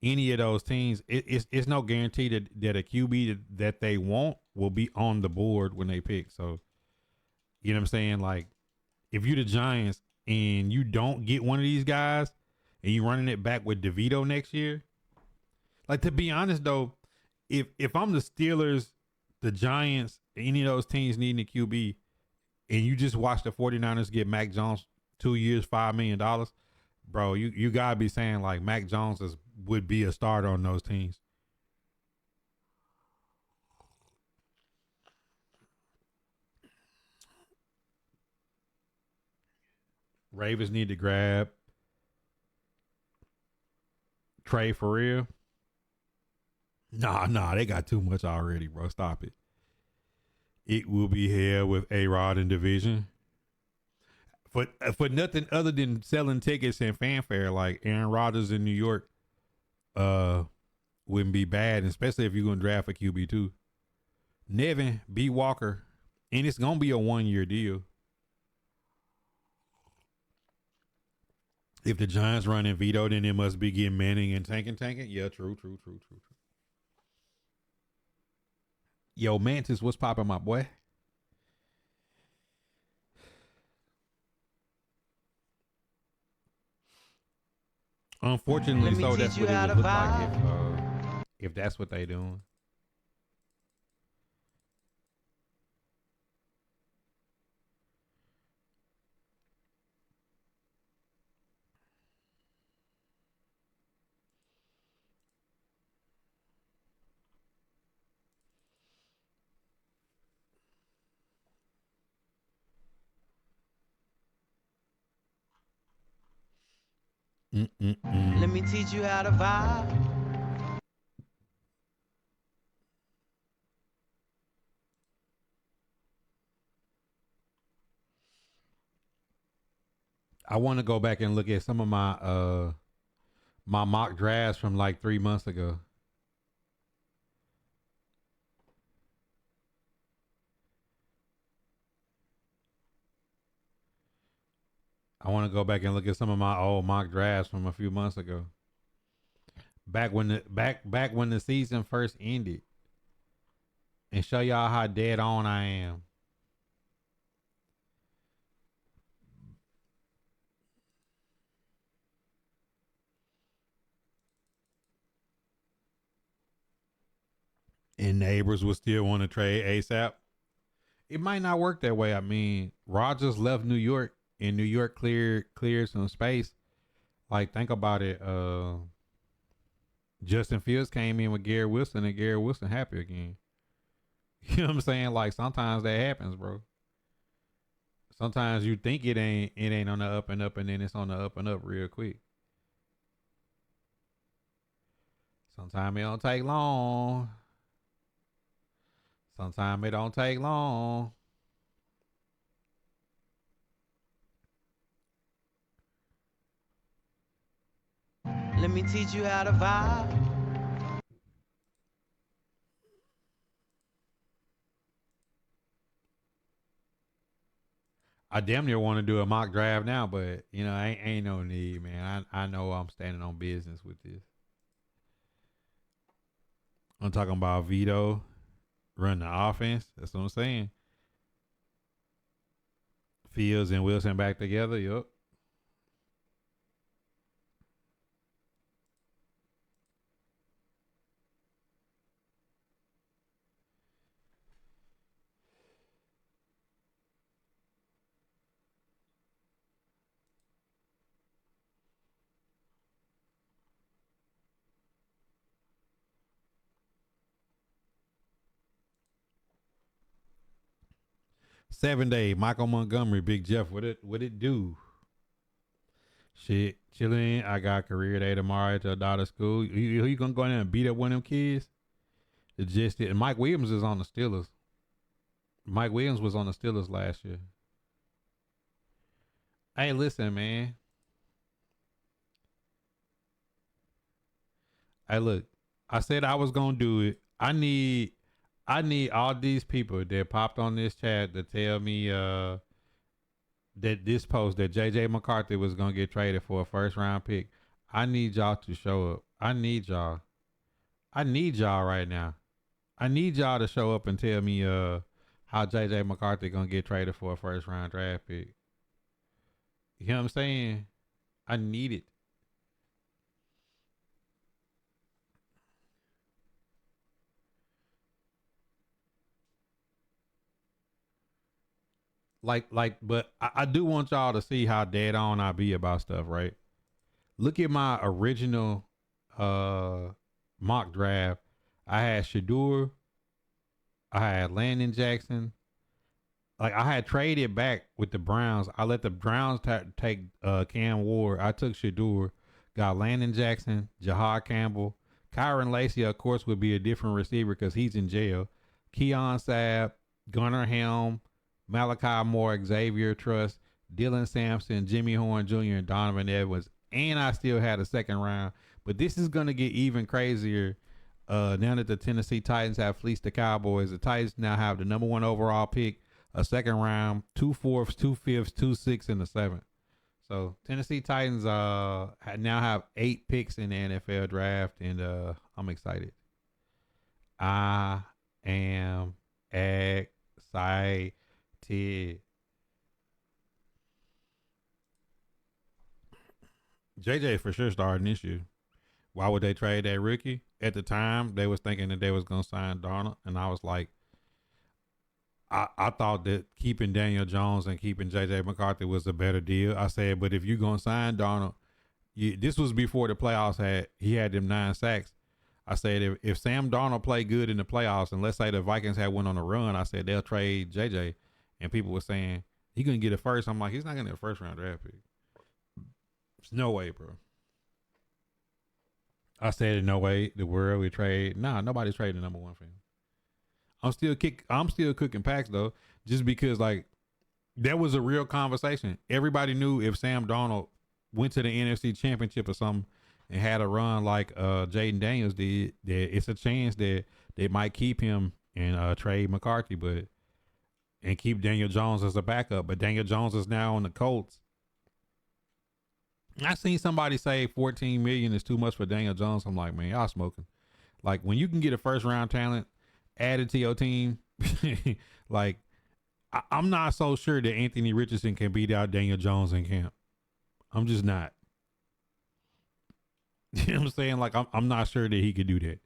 Speaker 3: any of those teams, it's no guarantee that a QB that they want will be on the board when they pick. So, you know what I'm saying? Like, if you're the Giants and you don't get one of these guys and you running it back with DeVito next year, like, to be honest, though, if I'm the Steelers, the Giants, any of those teams needing a QB, and you just watch the 49ers get Mac Jones 2 years, $5 million, bro, you got to be saying, like, Mac Jones would be a starter on those teams. Ravens need to grab Trey for real. Nah, they got too much already, bro. Stop it. It will be here with A-Rod in division. For nothing other than selling tickets and fanfare, like Aaron Rodgers in New York wouldn't be bad, especially if you're going to draft a QB too. Nevin, B. Walker, and it's going to be a 1-year deal. If the Giants run in Vito, then it must be getting Manning and tanking. Yeah, true. Yo, Mantis, what's popping, my boy? Unfortunately, so that's what it would look like if that's what they doing.
Speaker 2: Let me teach you how to vibe.
Speaker 3: I want to go back and look at some of my mock drafts from like 3 months ago. I want to go back and look at some of my old mock drafts from a few months ago. Back when the season first ended, and show y'all how dead on I am. And neighbors would still want to trade ASAP. It might not work that way. I mean, Rodgers left New York, and New York cleared some space. Like, think about it. Justin Fields came in with Garrett Wilson, and Garrett Wilson happy again. You know what I'm saying? Like, sometimes that happens, bro. Sometimes you think it ain't on the up and up, and then it's on the up and up real quick. Sometimes it don't take long. Sometimes it don't take long.
Speaker 2: Let me teach you how to vibe.
Speaker 3: I damn near want to do a mock draft now, but you know, ain't no need, man. I know I'm standing on business with this. I'm talking about Vito run the offense. That's what I'm saying. Fields and Wilson back together. Yup. Seven-Day, Michael Montgomery, Big Jeff. What it do? Shit, chilling. I got career day tomorrow at the daughter school. You gonna go in there and beat up one of them kids? It just did. And Mike Williams is on the Steelers. Mike Williams was on the Steelers last year. Hey, listen, man. Hey, look. I said I was gonna do it. I need all these people that popped on this chat to tell me that this post that JJ McCarthy was gonna get traded for a first round pick. I need y'all to show up. I need y'all. I need y'all right now. I need y'all to show up and tell me how JJ McCarthy gonna get traded for a first round draft pick. You know what I'm saying? I need it. But I do want y'all to see how dead on I be about stuff, right? Look at my original mock draft. I had Shador, I had Landon Jackson. Like, I had traded back with the Browns. I let the Browns take Cam Ward. I took Shador, got Landon Jackson, Jahar Campbell. Kyron Lacey, of course, would be a different receiver because he's in jail. Keon Sabb, Gunnar Helm, Malachi Moore, Xavier Truss, Dylan Sampson, Jimmy Horn Jr., and Donovan Edwards. And I still had a second round. But this is going to get even crazier now that the Tennessee Titans have fleeced the Cowboys. The Titans now have the number 1 overall pick, a second round, 2 fourths, 2 fifths, 2 sixths, and a 7th. So Tennessee Titans now have 8 picks in the NFL draft, and I'm excited. I am excited. JJ for sure starting this year. Why would they trade that rookie? At the time, they was thinking that they was gonna sign Darnold, and I was like, I thought that keeping Daniel Jones and keeping JJ McCarthy was a better deal. I said, but if you're gonna sign Darnold, this was before the playoffs he had them 9 sacks. I said if Sam Darnold played good in the playoffs, and let's say the Vikings had went on a run, I said they'll trade JJ, and people were saying he couldn't get a first. I'm like, he's not gonna get a first round draft pick. There's no way, bro. I said no way the world we trade. Nah, nobody's trading number one for him. I'm still cooking packs though, just because like that was a real conversation. Everybody knew if Sam Darnold went to the NFC Championship or something and had a run like Jaden Daniels did, that it's a chance that they might keep him and trade McCarthy, but and keep Daniel Jones as a backup. But Daniel Jones is now on the Colts. I seen somebody say 14 million is too much for Daniel Jones. I'm like, man, y'all smoking. Like when you can get a first round talent added to your team, like I'm not so sure that Anthony Richardson can beat out Daniel Jones in camp. I'm just not. You know what I'm saying? Like I'm not sure that he could do that.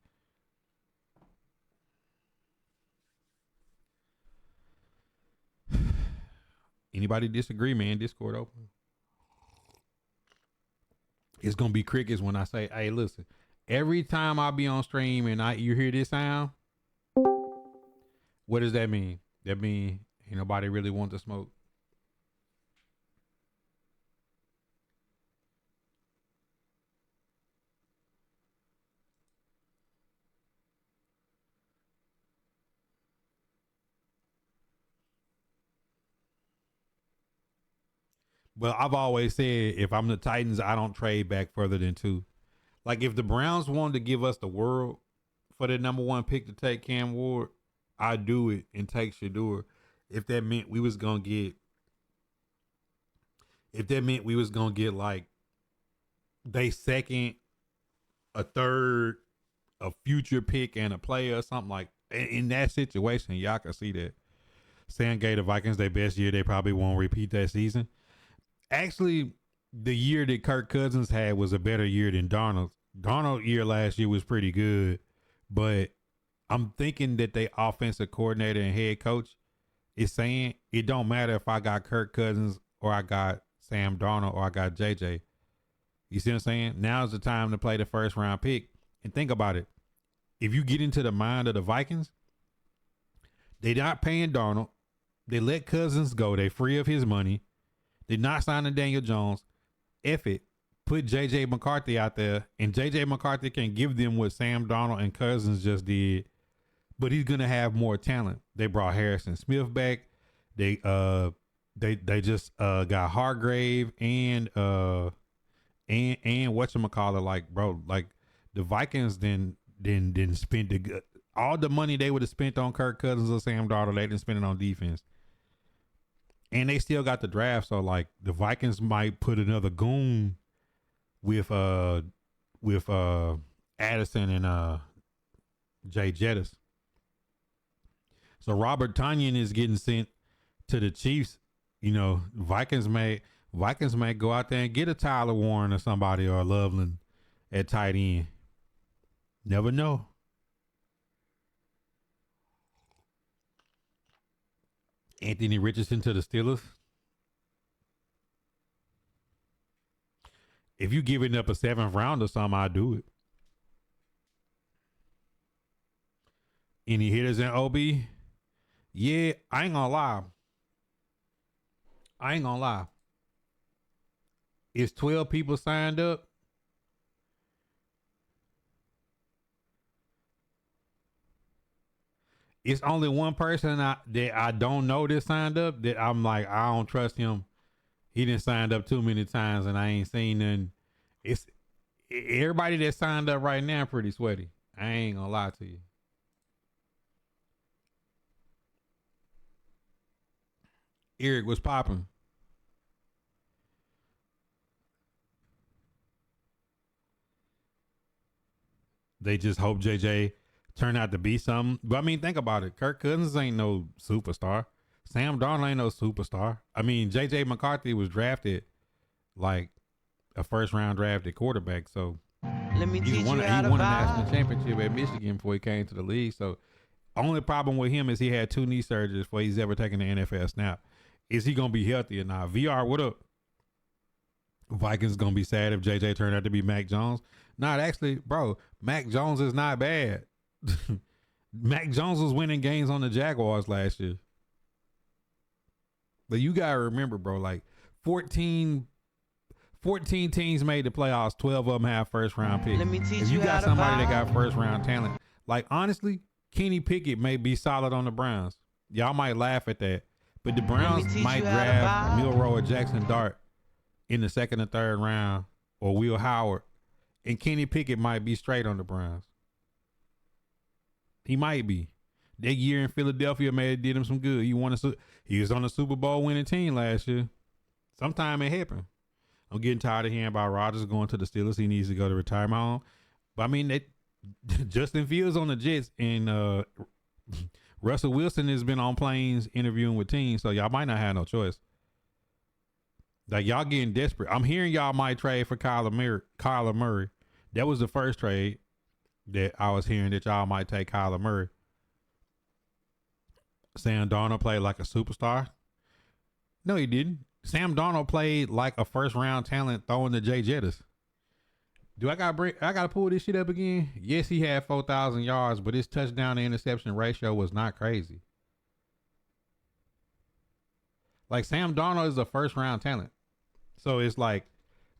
Speaker 3: Anybody disagree, man? Discord open. It's gonna be crickets when I say, hey, listen, every time I be on stream and you hear this sound, what does that mean? That mean ain't nobody really want to smoke. Well, I've always said if I'm the Titans, I don't trade back further than 2. Like if the Browns wanted to give us the world for the number 1 pick to take Cam Ward, I'd do it and take Shador. If that meant we was gonna get like they second, a third, a future pick and a player or something, like in that situation, y'all can see that. Sam gave the Vikings their best year. They probably won't repeat that season. Actually, the year that Kirk Cousins had was a better year than Darnold's. Darnold's year last year was pretty good, but I'm thinking that they offensive coordinator and head coach is saying it don't matter if I got Kirk Cousins or I got Sam Darnold or I got JJ. You see what I'm saying? Now's the time to play the first round pick. And think about it. If you get into the mind of the Vikings, they not paying Darnold. They let Cousins go. They free of his money. They're not signing Daniel Jones. F it. Put J.J. McCarthy out there, and J.J. McCarthy can give them what Sam Darnold and Cousins just did, but he's gonna have more talent. They brought Harrison Smith back. They just got Hargrave and whatchamacallit, like bro, like the Vikings then spent all the money they would have spent on Kirk Cousins or Sam Darnold. They didn't spend it on defense. And they still got the draft, so like the Vikings might put another goon with Addison and Jay Jettis. So Robert Tonyan is getting sent to the Chiefs. You know, Vikings may go out there and get a Tyler Warren or somebody or a Loveland at tight end. Never know. Anthony Richardson to the Steelers. If you giving up a 7th round or something, I'll do it. Any hitters in OB? Yeah, I ain't gonna lie. It's 12 people signed up. It's only one person that I don't know that signed up that I'm like, I don't trust him. He didn't signed up too many times and I ain't seen none. It's everybody that signed up right now pretty sweaty. I ain't gonna lie to you. Eric was popping. They just hope JJ turn out to be something. But I mean, think about it. Kirk Cousins ain't no superstar. Sam Darnold ain't no superstar. I mean, JJ McCarthy was drafted like a first round drafted quarterback. So he won a national championship at Michigan before he came to the league. So only problem with him is he had 2 knee surgeries before he's ever taken an NFL snap. Is he gonna be healthy or not? VR, what up? Vikings gonna be sad if JJ turned out to be Mac Jones. Not actually, bro. Mac Jones is not bad. Mac Jones was winning games on the Jaguars last year. But you gotta remember, bro, like 14 14 teams made the playoffs. 12 of them have first round picks.
Speaker 2: Let me teach
Speaker 3: if you
Speaker 2: you
Speaker 3: got
Speaker 2: how to
Speaker 3: somebody that
Speaker 2: buy.
Speaker 3: got first round talent, like honestly, Kenny Pickett may be solid on the Browns. Y'all might laugh at that, but the Browns
Speaker 2: teach
Speaker 3: might
Speaker 2: you how to
Speaker 3: draft
Speaker 2: buy.
Speaker 3: Milroe or Jackson Dart in the second or third round, or Will Howard, and Kenny Pickett might be straight on the Browns. He might be. That year in Philadelphia did him some good. He was on a Super Bowl winning team last year. Sometime it happened. I'm getting tired of hearing about Rodgers going to the Steelers. He needs to go to retirement home. But I mean, Justin Fields on the Jets and Russell Wilson has been on planes interviewing with teams, so y'all might not have no choice. Like y'all getting desperate. I'm hearing y'all might trade for Kyler Murray. That was the first trade that I was hearing, that y'all might take Kyler Murray. Sam Darnold played like a superstar. No, he didn't. Sam Darnold played like a first round talent throwing to Jay Jettis. I gotta pull this shit up again? Yes, he had 4,000 yards, but his touchdown to interception ratio was not crazy. Like Sam Darnold is a first round talent. So it's like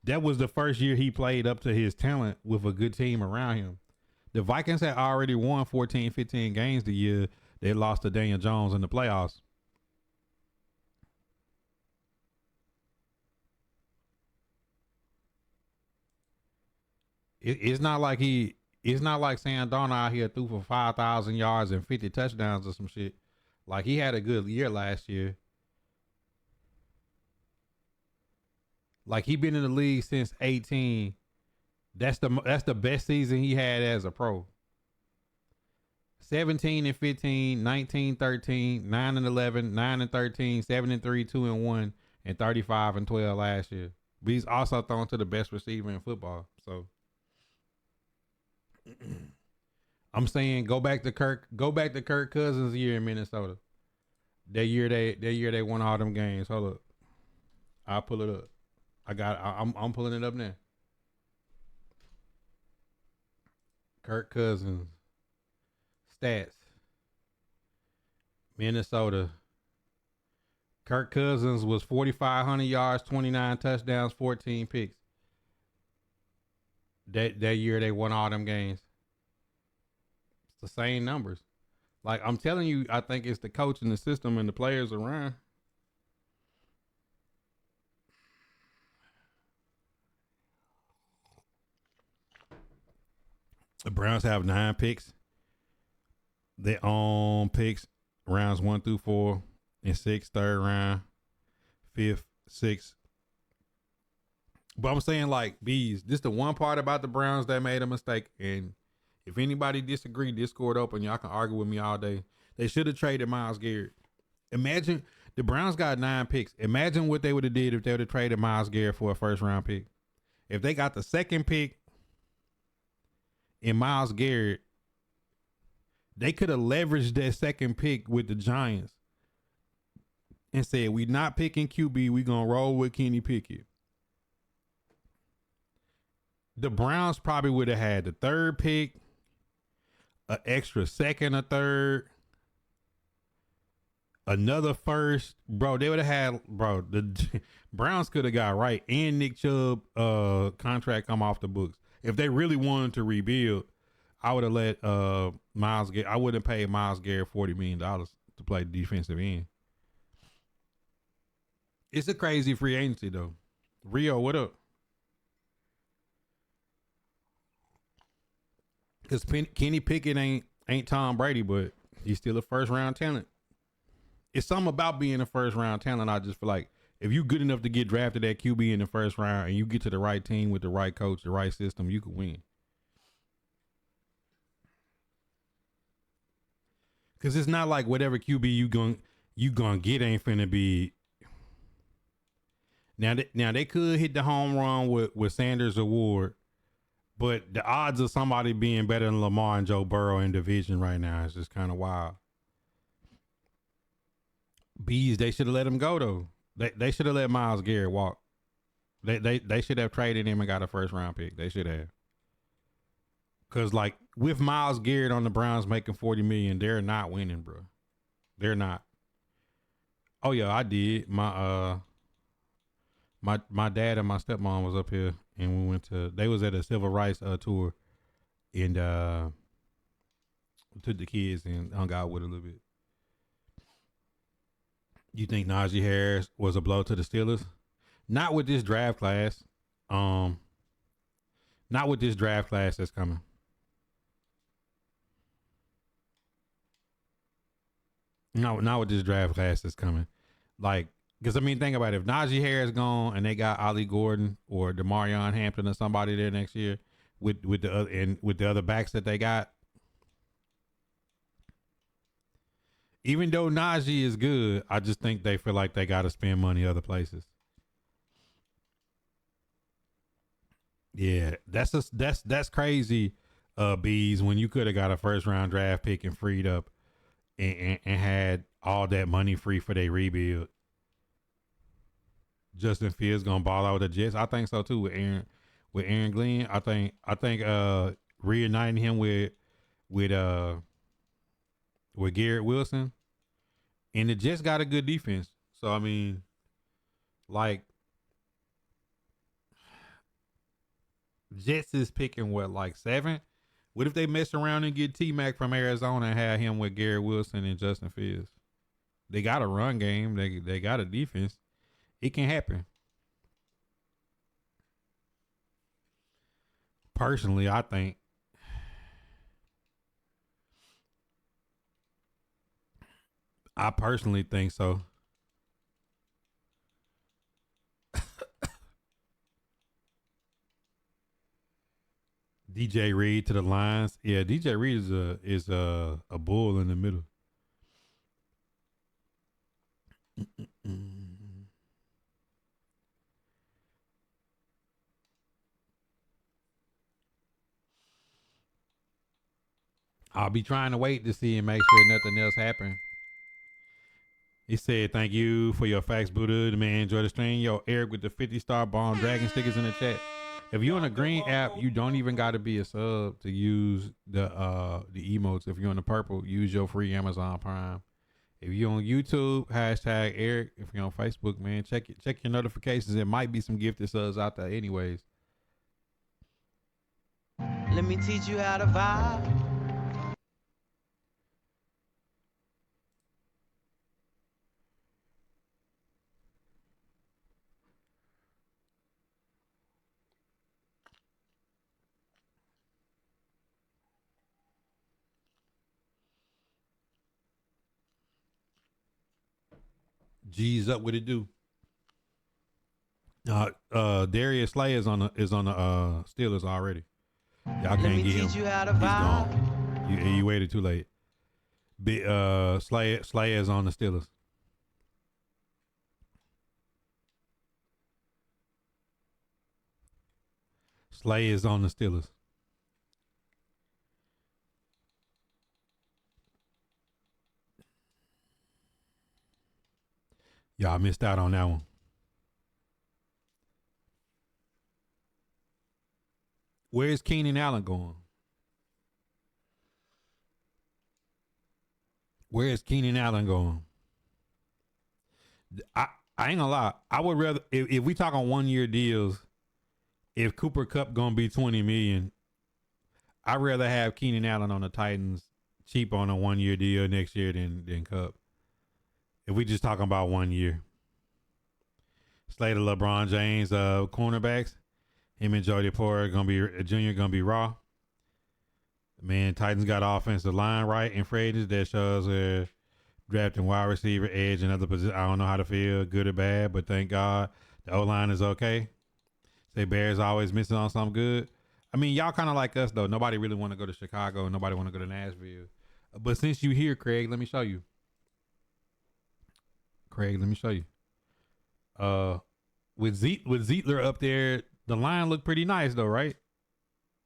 Speaker 3: that was the first year he played up to his talent with a good team around him. The Vikings had already won 14, 15 games the year they lost to Daniel Jones in the playoffs. It's not like Sam Darnold out here threw for 5,000 yards and 50 touchdowns or some shit. Like he had a good year last year. Like he been in the league since 18. That's the best season he had as a pro. 17 and 15, 19, 13, 9 and 11, 9 and 13, 7 and 3, 2 and 1, and 35 and 12 last year. But he's also thrown to the best receiver in football. So I'm saying go back to Kirk Cousins' year in Minnesota. That year they won all them games. Hold up. I'll pull it up. I'm pulling it up now. Kirk Cousins stats. Minnesota. Kirk Cousins was 4,500 yards, 29 touchdowns, 14 picks. That year they won all them games. It's the same numbers. Like I'm telling you, I think it's the coach and the system and the players around. The Browns have 9 picks. They own picks rounds 1 through 4 and 6, third round, 5th, 6th. But I'm saying like bees. This the one part about the Browns that made a mistake. And if anybody disagree, Discord open. Y'all can argue with me all day. They should have traded Myles Garrett. Imagine the Browns got 9 picks. Imagine what they would have did if they would have traded Myles Garrett for a first round pick. If they got the second pick in Myles Garrett, they could have leveraged that second pick with the Giants and said, we not picking QB. We going to roll with Kenny Pickett. The Browns probably would have had the third pick, an extra second or third, another first. Bro, they would have had, the Browns could have got right and Nick Chubb contract come off the books. If they really wanted to rebuild, I would have let Myles Garrett. I wouldn't pay Myles Garrett $40 million to play defensive end. It's a crazy free agency though. Rio, what up? Because Kenny Pickett ain't Tom Brady, but he's still a first round talent. It's something about being a first round talent. I just feel like if you good enough to get drafted at QB in the first round and you get to the right team with the right coach, the right system, you can win. Cause it's not like whatever QB you gonna get ain't finna be. Now they could hit the home run with Sanders or Ward, but the odds of somebody being better than Lamar and Joe Burrow in division right now is just kind of wild. Bees, they should have let him go though. They should have let Myles Garrett walk. They should have traded him and got a first round pick. They should have. Cause like with Myles Garrett on the Browns making $40 million, they're not winning, bro. They're not. Oh yeah, I did. My dad and my stepmom was up here, and we went to. They was at a civil rights tour, and took the kids and hung out with a little bit. You think Najee Harris was a blow to the Steelers? Not with this draft class. Not with this draft class that's coming. No, not with this draft class that's coming. Like, because I mean, think about it. If Najee Harris gone and they got Ollie Gordon or DeMarion Hampton or somebody there next year with the other and with the other backs that they got, even though Najee is good, I just think they feel like they got to spend money other places. Yeah, that's crazy. Bees, when you could have got a first round draft pick and freed up and had all that money free for their rebuild. Justin Fields gonna ball out with the Jets. I think so too with Aaron Glenn. I think reuniting him with Garrett Wilson, and the Jets got a good defense. So I mean, like, Jets is picking what, like 7? What if they mess around and get T-Mac from Arizona and have him with Garrett Wilson and Justin Fields? They got a run game. They got a defense. It can happen. Personally, I think so. DJ Reed to the Lions. Yeah, DJ Reed is a bull in the middle. I'll be trying to wait to see and make sure nothing else happens. He said, "Thank you for your facts, Buddha. The man enjoy the stream. Yo, Eric with the 50-star bomb dragon stickers in the chat. If you're on a green app, you don't even got to be a sub to use the emotes. If you're on the purple, use your free Amazon Prime. If you're on YouTube, hashtag Eric. If you're on Facebook, man, check your notifications. There might be some gifted subs out there anyways.
Speaker 2: Let me teach you how to vibe.
Speaker 3: G's up, what it do? Darius Slay is on the Steelers already. Y'all can't get him. He's gone. You waited too late. Slay is on the Steelers. Slay is on the Steelers. Y'all missed out on that one. Where's Keenan Allen going? Where's Keenan Allen going? I ain't gonna lie. I would rather, if we talk on 1 year deals, if Cooper Kupp gonna be $20 million, I'd rather have Keenan Allen on the Titans cheap on a 1 year deal next year than Kupp. If we just talking about 1 year. Slater, LeBron James, cornerbacks. Him and Jody Porter Jr. gonna be raw. Man, Titans got offensive line right in free agents. That shows drafting wide receiver, edge, and other positions. I don't know how to feel, good or bad, but thank God the O-line is okay. Say Bears always missing on something good. I mean, y'all kind of like us, though. Nobody really want to go to Chicago. Nobody want to go to Nashville. But since you here, Craig, let me show you. With Zietler up there, the line looked pretty nice, though, right?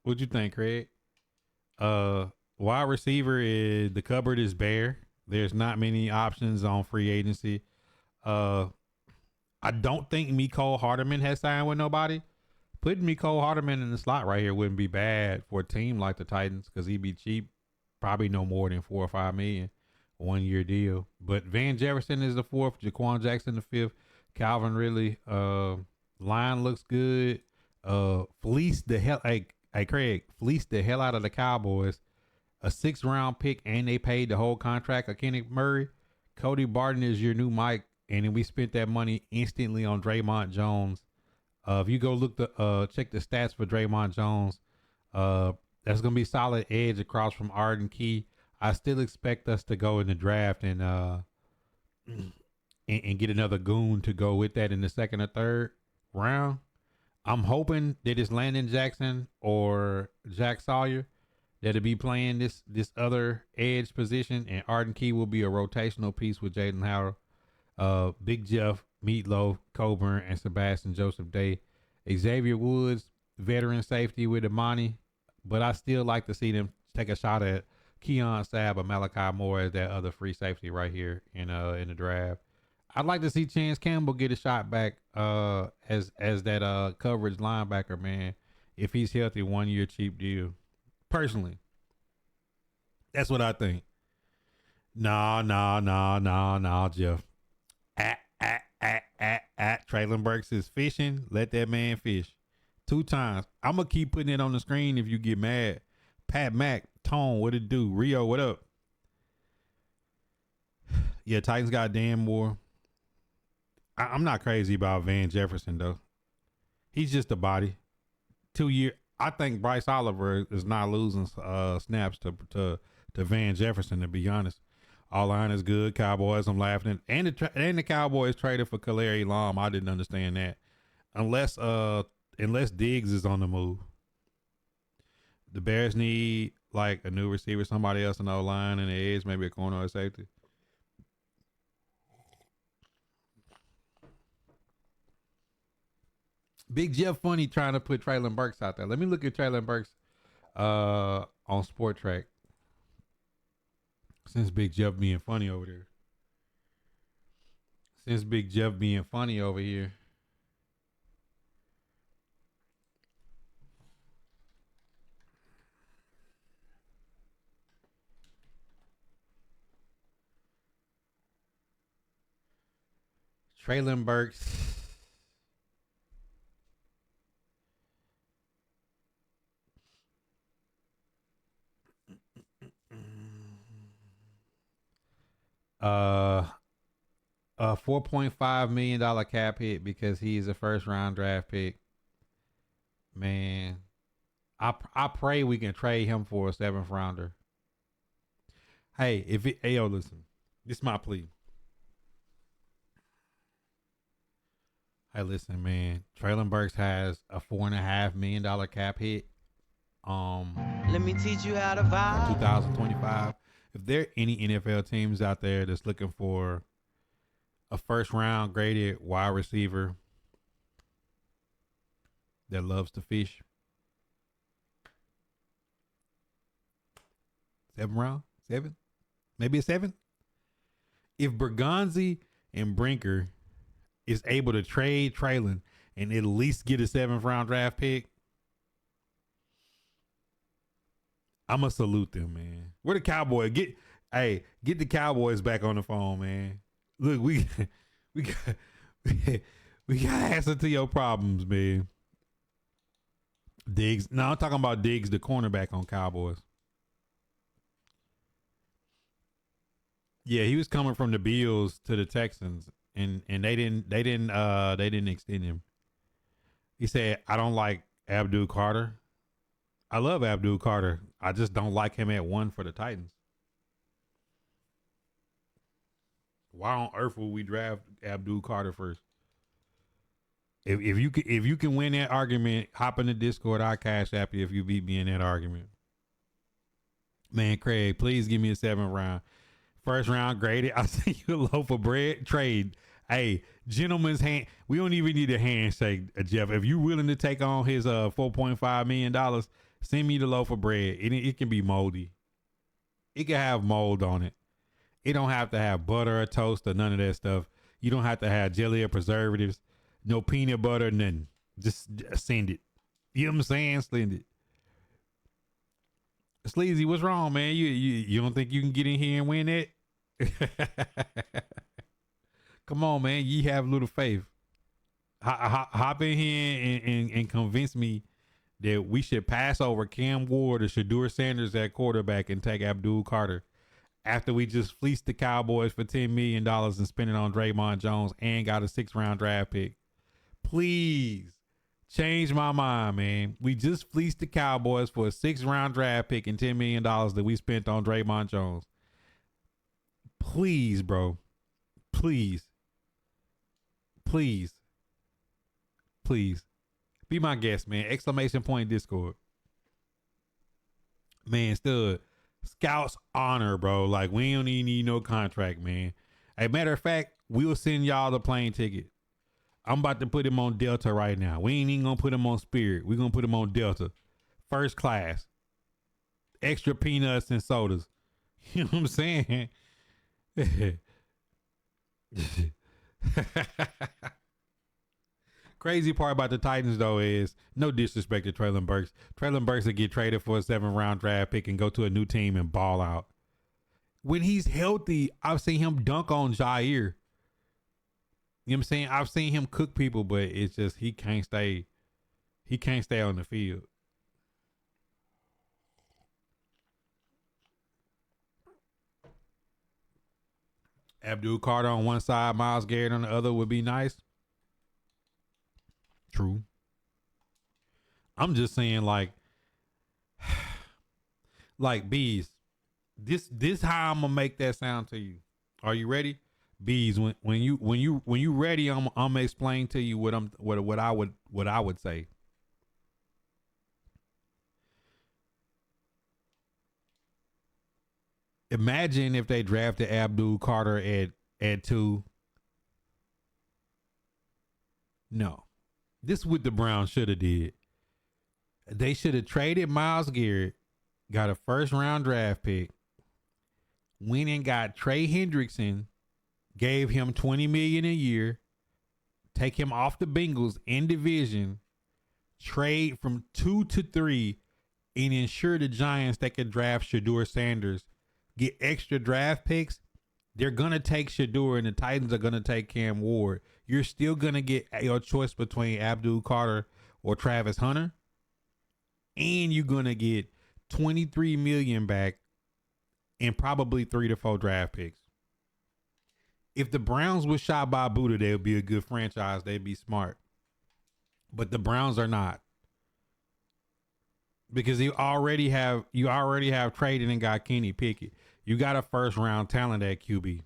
Speaker 3: What'd you think, Craig? Wide receiver the cupboard is bare. There's not many options on free agency. I don't think Mecole Hardman has signed with nobody. Putting Mecole Hardman in the slot right here wouldn't be bad for a team like the Titans because he'd be cheap, probably no more than $4 or $5 million, 1 year deal. But Van Jefferson is the 4th, Jaquan Jackson the 5th, Calvin Ridley, Line looks good. Fleece the hell. Hey, Craig, fleece the hell out of the Cowboys. A 6th-round pick, and they paid the whole contract of Kenneth Murray. Cody Barton is your new Mike, and then we spent that money instantly on Dre'Mont Jones. If you go check the stats for Dre'Mont Jones, that's gonna be solid edge across from Arden Key. I still expect us to go in the draft and get another goon to go with that in the 2nd or 3rd round. I'm hoping that it's Landon Jackson or Jack Sawyer that'll be playing this other edge position, and Arden Key will be a rotational piece with Jaden Howard, Big Jeff, Meatloaf, Coburn, and Sebastian Joseph Day. Xavier Woods, veteran safety with Imani, but I still like to see them take a shot at Keon Sabb or Malachi Moore as that other free safety right here in the draft. I'd like to see Chance Campbell get a shot back as that coverage linebacker, man. If he's healthy, 1 year cheap deal. Personally, that's what I think. Nah, Jeff. Traylon Burks is fishing. Let that man fish. 2 times. I'm gonna keep putting it on the screen if you get mad. Pat Mack, Tone, what it do? Rio, what up? Yeah, Titans got Dan Moore. I'm not crazy about Van Jefferson though. He's just a body. 2 year. I think Bryce Oliver is not losing snaps to Van Jefferson. To be honest, all line is good. Cowboys, I'm laughing at. And the Cowboys traded for Khalil Elam. I didn't understand that unless Diggs is on the move. The Bears need like a new receiver, somebody else in the line and the edge, maybe a corner or safety. Big Jeff Funny trying to put Traylon Burks out there. Let me look at Traylon Burks on Sport Track. Since Big Jeff being funny over there. Traylon Burks. A $4.5 million cap hit because he's a 1st-round draft pick. Man, I pray we can trade him for a 7th rounder. Hey, listen, this is my plea. Hey, listen, man. Traylon Burks has a $4.5 million cap hit.
Speaker 2: Let me teach you how to vibe.
Speaker 3: 2025. If there are any NFL teams out there that's looking for a 1st-round graded wide receiver that loves to fish, 7th round, 7, maybe a 7. If Bergonzi and Brinker is able to trade Traylon and at least get a 7th round draft pick, I'ma salute them, man. We're the Cowboys. Get the Cowboys back on the phone, man. Look, we gotta answer to your problems, man. Diggs. No, I'm talking about Diggs, the cornerback on Cowboys. Yeah, he was coming from the Bills to the Texans, and they didn't extend him. He said, "I don't like Abdul Carter. I love Abdul Carter. I just don't like him at 1 for the Titans." Why on earth would we draft Abdul Carter first? If you can win that argument, hop in the Discord. I'll cash app you if you beat me in that argument. Man, Craig, please give me a 7th round. 1st round graded. I'll send you a loaf of bread. Trade. Hey, gentleman's hand. We don't even need a handshake, Jeff. If you're willing to take on his $4.5 million, send me the loaf of bread. It can be moldy. It can have mold on it. It don't have to have butter or toast or none of that stuff. You don't have to have jelly or preservatives. No peanut butter, nothing. Just send it. You know what I'm saying? Send it. Sleazy, what's wrong, man? You don't think you can get in here and win it? Come on, man. You have a little faith. hop in here and convince me that we should pass over Cam Ward or Shadur Sanders at quarterback and take Abdul Carter after we just fleeced the Cowboys for $10 million and spent it on Dre'Mont Jones and got a 6th-round draft pick. Please change my mind, man. We just fleeced the Cowboys for a 6th-round draft pick and $10 million that we spent on Dre'Mont Jones. Please, bro. Please. Please. Please. Be my guest, man. Exclamation point Discord. Man, Stud. Scouts honor, bro. Like, we don't even need no contract, man. As a matter of fact, we'll send y'all the plane ticket. I'm about to put him on Delta right now. We ain't even gonna put him on Spirit. We're gonna put him on Delta. First class. Extra peanuts and sodas. You know what I'm saying? Crazy part about the Titans, though, is no disrespect to Treylon Burks. Treylon Burks will get traded for a 7th-round draft pick and go to a new team and ball out. When he's healthy, I've seen him dunk on Jair. You know what I'm saying? I've seen him cook people, but it's just he can't stay on the field. Abdul Carter on one side, Myles Garrett on the other would be nice. True. I'm just saying, like bees. This how I'm gonna make that sound to you. Are you ready? Bees, when you ready, I'm gonna explain to you what I would say. Imagine if they drafted Abdul Carter at 2. No. This is what the Browns should have did. They should have traded Myles Garrett, got a 1st-round draft pick, went and got Trey Hendrickson, gave him $20 million a year, take him off the Bengals in division, trade from 2 to 3, and ensure the Giants they could draft Shadur Sanders, get extra draft picks. They're going to take Shadur and the Titans are going to take Cam Ward. You're still going to get your choice between Abdul Carter or Travis Hunter. And you're going to get $23 million back and probably 3 to 4 draft picks. If the Browns were shot by Buddha, they would be a good franchise. They'd be smart. But the Browns are not. Because you already have traded and got Kenny Pickett. You got a 1st-round talent at QB.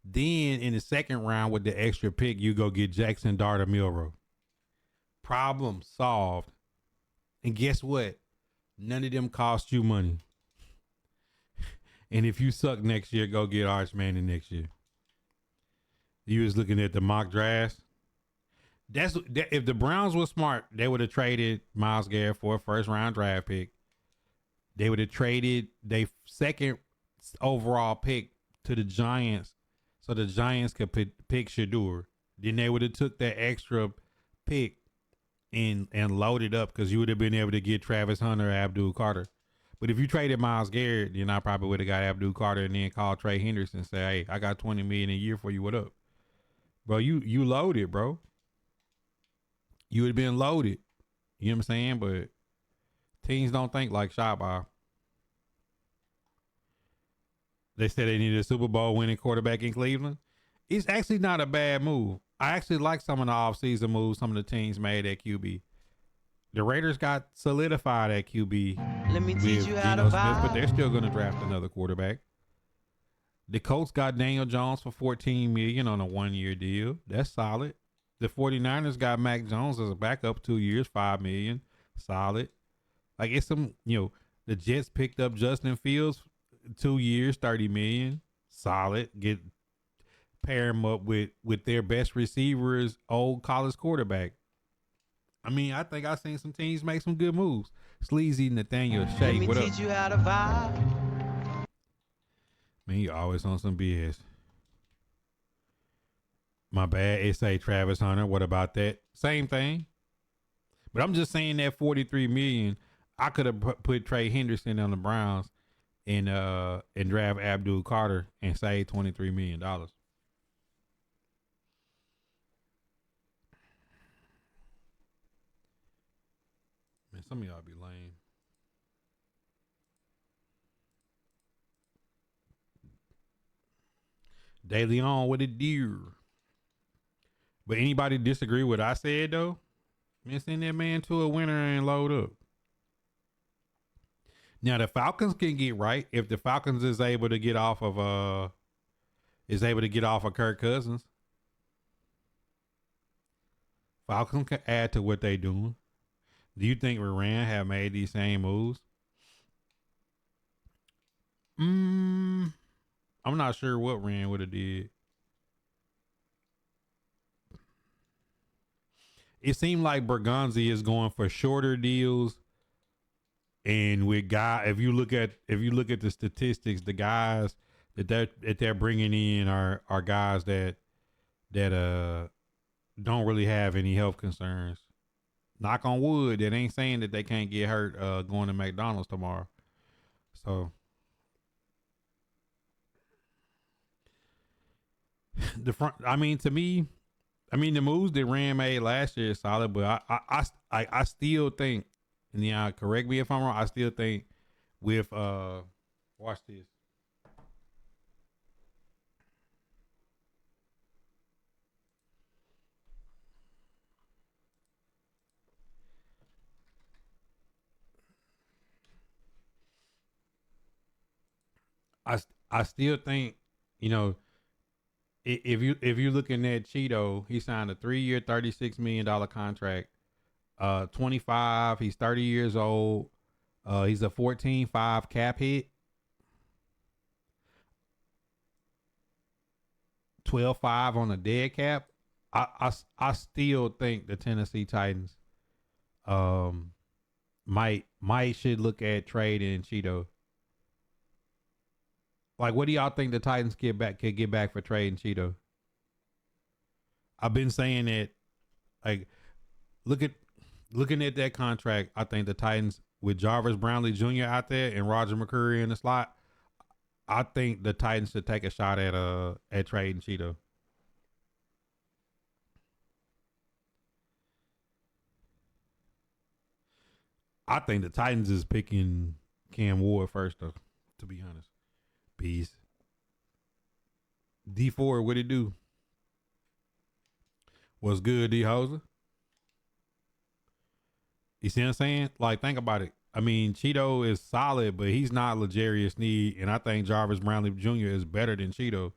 Speaker 3: Then in the 2nd round with the extra pick, you go get Jackson Dart or Milroe. Problem solved. And guess what? None of them cost you money. And if you suck next year, go get Arch Manning next year. You was looking at the mock drafts. If the Browns were smart, they would have traded Myles Garrett for a 1st-round draft pick. They would have traded their 2nd overall pick to the Giants so the Giants could pick Shadur. Then they would have took that extra pick and loaded up because you would have been able to get Travis Hunter or Abdul Carter. But if you traded Myles Garrett, then I probably would have got Abdul Carter and then called Trey Henderson and say, hey, I got $20 million a year for you. What up? Bro, you loaded, bro. You would have been loaded. You know what I'm saying? But teams don't think like Shotbar. They said they needed a Super Bowl winning quarterback in Cleveland. It's actually not a bad move. I actually like some of the offseason moves some of the teams made at QB. The Raiders got solidified at QB.
Speaker 2: Let me teach you how to vibe.
Speaker 3: But they're still going to draft another quarterback. The Colts got Daniel Jones for $14 million on a 1-year deal. That's solid. The 49ers got Mac Jones as a backup 2 years, $5 million. Solid. Like it's some, the Jets picked up Justin Fields 2 years, $30 million. Solid. Pair him up with their best receivers, old college quarterback. I mean, I think I've seen some teams make some good moves. Sleazy Nathaniel Shake. What up?
Speaker 2: Let me teach you how to vibe.
Speaker 3: Man, you always on some BS. My bad. It say Travis Hunter. What about that? Same thing. But I'm just saying that $43 million, I could have put Trey Henderson on the Browns and draft Abdul Carter and save $23 million. Some of y'all be lame. De Leon with a deer. But anybody disagree with what I said though? Man, send that man to a winner and load up. Now the Falcons can get right if the Falcons is able to get off of Kirk Cousins. Falcons can add to what they doing. Do you think Moran have made these same moves? I'm not sure what Rand would have did. It seemed like Bergonzi is going for shorter deals, and with if you look at the statistics, the guys that they're bringing in are guys that don't really have any health concerns. Knock on wood, that ain't saying that they can't get hurt going to McDonald's tomorrow. So to me, the moves that Rand made last year is solid, but I still think, and correct me if I'm wrong, I still think with watch this. I still think, if you're looking at Cheeto, he signed a 3-year, $36 million contract. 25. He's 30 years old. He's a 14.5 cap hit. 12.5 on the dead cap. I still think the Tennessee Titans might should look at trading Cheeto. Like, what do y'all think the Titans could get back for trading Cheeto? I've been saying that, like, looking at that contract, I think the Titans with Jarvis Brownlee Jr. out there and Roger McCreary in the slot, I think the Titans should take a shot at trading Cheeto. I think the Titans is picking Cam Ward first, though, to be honest. Bees. D4, what it do? What's good, D Hoser? You see what I'm saying? Like, think about it. I mean, Cheeto is solid, but he's not L'Jarius Sneed, and I think Jarvis Brownlee Jr. is better than Cheeto.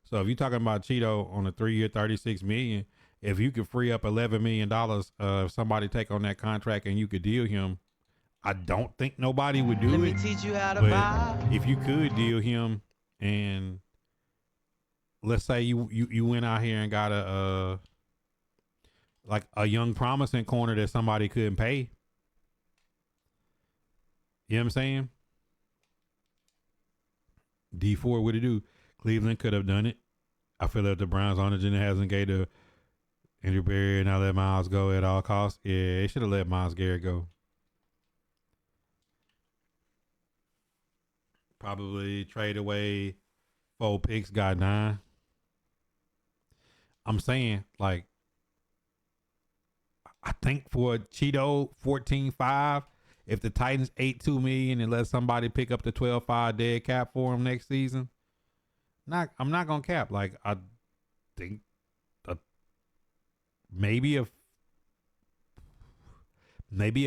Speaker 3: So if you're talking about Cheeto on a 3-year, $36 million, if you could free up $11 million, if somebody take on that contract and you could deal him, I don't think nobody would do it. Let me teach you how to buy. If you could deal him, and let's say you went out here and got a young promising corner that somebody couldn't pay. You know what I'm saying? D4, what it do? Cleveland could have done it. I feel like the Browns on it hasn't gave to Andrew Berry and I let Myles go at all costs. Yeah, they should have let Myles Garrett go. Probably trade away 4 picks, got 9. I'm saying, like, I think for Cheeto 14.5, if the Titans $8.2 million and let somebody pick up the 12.5 dead cap for him next season, I'm not gonna cap. Like, I think maybe a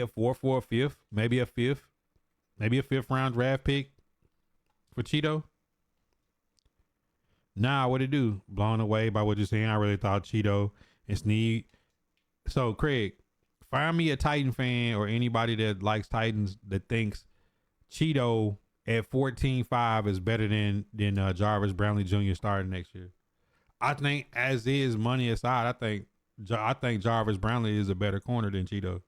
Speaker 3: 4 for a 5th, maybe a 5th, maybe a 5th round draft pick for Cheeto. Nah, what it do? Blown away by what you're saying. I really thought Cheeto and Snead. So, Craig, find me a Titan fan or anybody that likes Titans that thinks Cheeto at 14.5 is better than Jarvis Brownlee Jr. starting next year. I think, as is, money aside, I think Jarvis Brownlee is a better corner than Cheeto.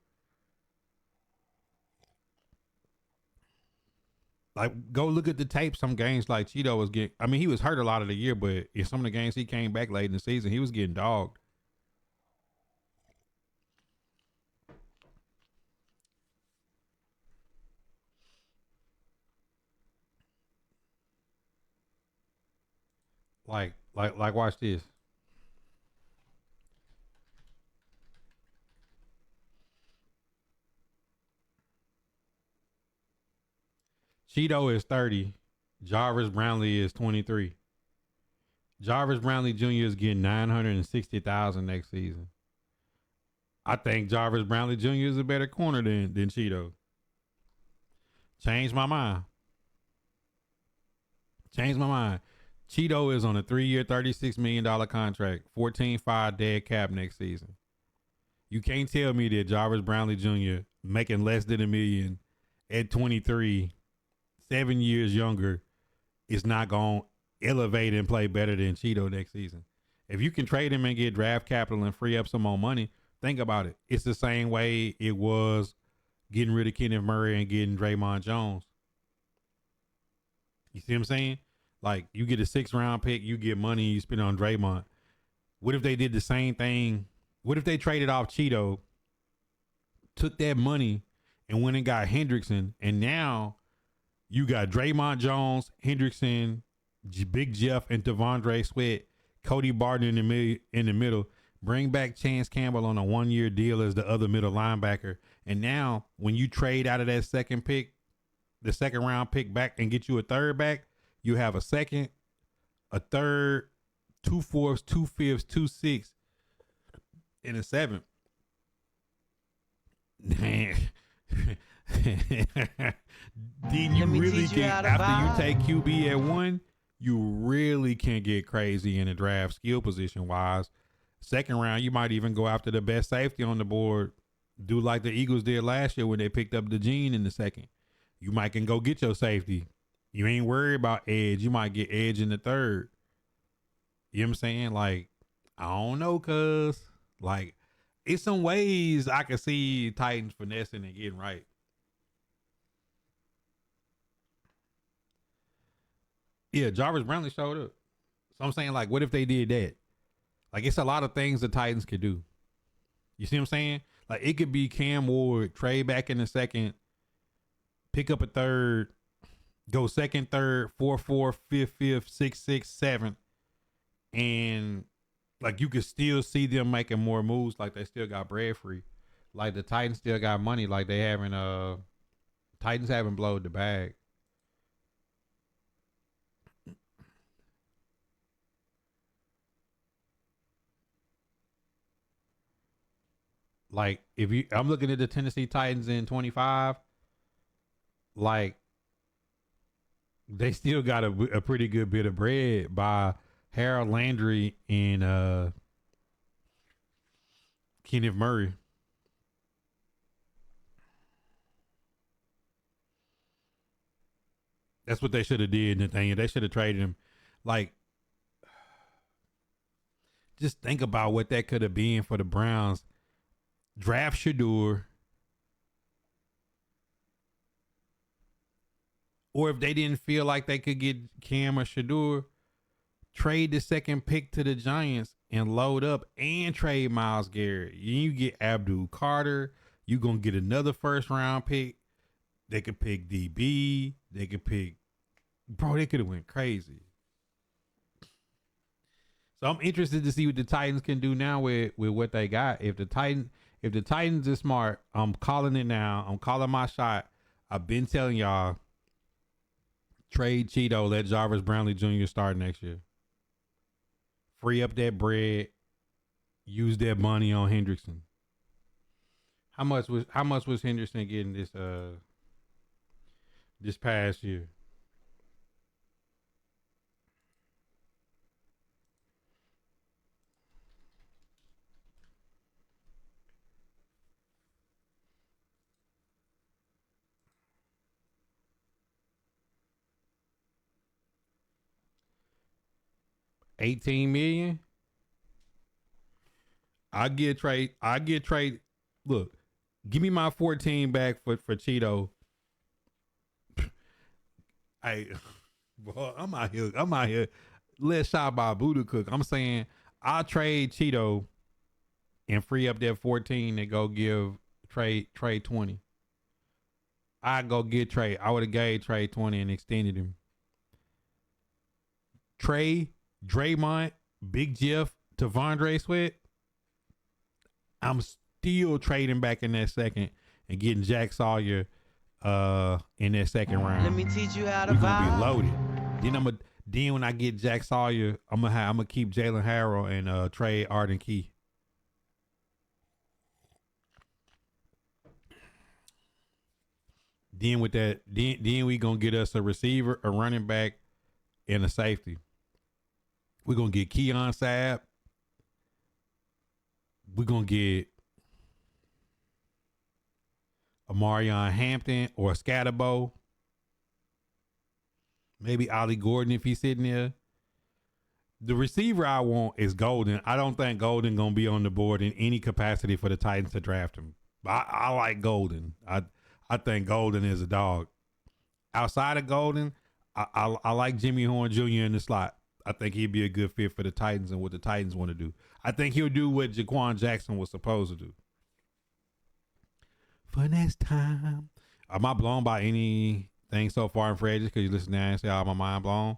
Speaker 3: Like, go look at the tape. Some games like Cheeto was getting, I mean, he was hurt a lot of the year, but in some of the games he came back late in the season, he was getting dogged. Like, watch this. Cheeto is 30. Jarvis Brownlee is 23. Jarvis Brownlee Jr. is getting $960,000 next season. I think Jarvis Brownlee Jr. is a better corner than Cheeto. Changed my mind. Cheeto is on a 3-year, $36 million contract, 14.5 dead cap next season. You can't tell me that Jarvis Brownlee Jr. making less than $1 million at 23, 7 years younger, is not going to elevate and play better than Cheeto next season. If you can trade him and get draft capital and free up some more money, think about it. It's the same way it was getting rid of Kenneth Murray and getting Dre'Mont Jones. You see what I'm saying? Like, you get a 6th round pick, you get money you spend on Dre'Mont. What if they did the same thing? What if they traded off Cheeto, took that money, and went and got Hendrickson, and now you got Dre'Mont Jones, Hendrickson, Big Jeff, and Devondre Sweat, Cody Barton in the middle. Bring back Chance Campbell on a 1-year deal as the other middle linebacker. And now when you trade out of that second pick, the 2nd round pick back, and get you a 3rd back, you have a 2nd, a 3rd, 2 4ths, 2 5ths, 2 6ths, and a 7th. Man. Then you really get, after you take QB at 1, you really can't get crazy in the draft skill position wise. 2nd round, you might even go after the best safety on the board. Do like the Eagles did last year when they picked up the Gene in the 2nd. You might can go get your safety. You ain't worried about edge. You might get edge in the 3rd. You know what I'm saying? Like, I don't know, cuz like, it's some ways I can see Titans finessing and getting right. Yeah, Jarvis Brownlee showed up. So I'm saying, like, what if they did that? Like, it's a lot of things the Titans could do. You see what I'm saying? Like, it could be Cam Ward, trade back in the 2nd, pick up a 3rd, go 2nd, 3rd, 4, 4, 5th, 5th, 6, 6, 7th. And, like, you could still see them making more moves. Like, they still got bread free. Like, the Titans still got money. Like, they haven't, Titans haven't blowed the bag. Like, I'm looking at the Tennessee Titans in 25, like, they still got a pretty good bit of bread by Harold Landry and Kenneth Murray. That's what they should have did, Nathaniel. They should have traded him. Like, just think about what that could have been for the Browns. Draft Shador. Or if they didn't feel like they could get Cam or Shador, trade the 2nd pick to the Giants and load up and trade Myles Garrett. You get Abdul Carter. You're going to get another 1st round pick. They could pick DB. They could pick, bro, they could have went crazy. So I'm interested to see what the Titans can do now with what they got. If the Titans is smart, I'm calling it now. I'm calling my shot. I've been telling y'all, trade Cheeto, let Jarvis Brownlee Jr. start next year. Free up that bread. Use that money on Hendrickson. How much was Hendrickson getting this past year? $18 million. I get trade. Look, give me my 14 back for Cheeto. Hey, boy, I'm out here. Let's shop by Buddha Cook. I'm saying I'll trade Cheeto and free up that 14 and go give trade 20. I go get Trey. I would have gave Trey 20 and extended him. Trey, Dre'Mont, Big Jeff, Devondre Sweat. I'm still trading back in that 2nd and getting Jack Sawyer in that second round.
Speaker 2: Let me teach you how to
Speaker 3: We're gonna be
Speaker 2: vibe.
Speaker 3: loaded. Then when I get Jack Sawyer, I'm gonna keep Jalen Harrell and trade Arden Key. Then with that, then we gonna get us a receiver, a running back, and a safety. We're gonna get Keon Sabb. We're gonna get a Marion Hampton or a Scatterbo. Maybe Ollie Gordon if he's sitting there. The receiver I want is Golden. I don't think Golden gonna be on the board in any capacity for the Titans to draft him. I like Golden. I think Golden is a dog. Outside of Golden, I like Jimmy Horn Jr. in the slot. I think he'd be a good fit for the Titans and what the Titans want to do. I think he'll do what Jaquan Jackson was supposed to do. For next time. Am I blown by anything so far in free agency? Because you listen to that and say, oh, my mind blown.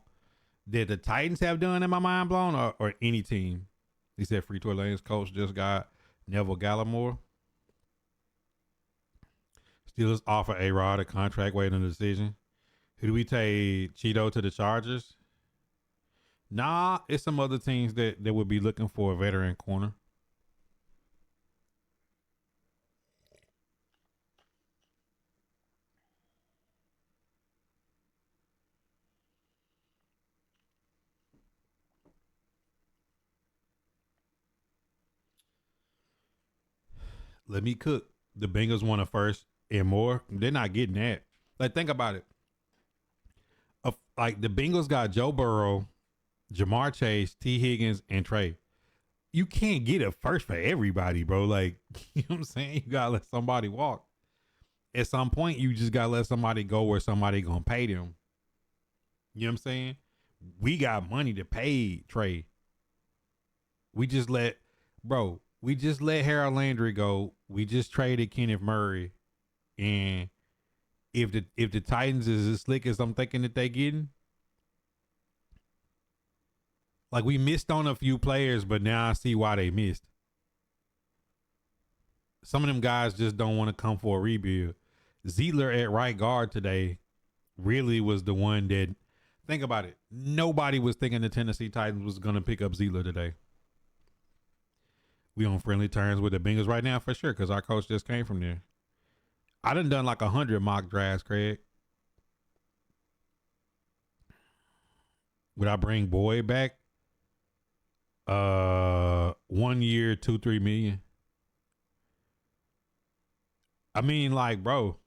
Speaker 3: Did the Titans have done in my mind blown or any team? He said Free Tour Lane's coach just got Neville Gallimore. Steelers offer A-Rod a contract waiting on a decision. Who do we take? Cheeto to the Chargers? Nah, it's some other teams that would be looking for a veteran corner. Let me cook. The Bengals want a first and more. They're not getting that. Like, think about it. Like, the Bengals got Joe Burrow, Jamar Chase, T. Higgins, and Trey. You can't get a first for everybody, bro. Like, you know what I'm saying? You gotta let somebody walk. At some point, you just gotta let somebody go where somebody gonna pay them. You know what I'm saying? We got money to pay Trey. We just let Harold Landry go. We just traded Kenneth Murray. And if the Titans is as slick as I'm thinking that they getting, like, we missed on a few players, but now I see why they missed. Some of them guys just don't want to come for a rebuild. Zietler at right guard today really was the one that, think about it. Nobody was thinking the Tennessee Titans was going to pick up Zietler today. We on friendly terms with the Bengals right now for sure, because our coach just came from there. I done like 100 mock drafts, Craig. Would I bring Boyd back? 1 year, 2-3 million. I mean, like, bro,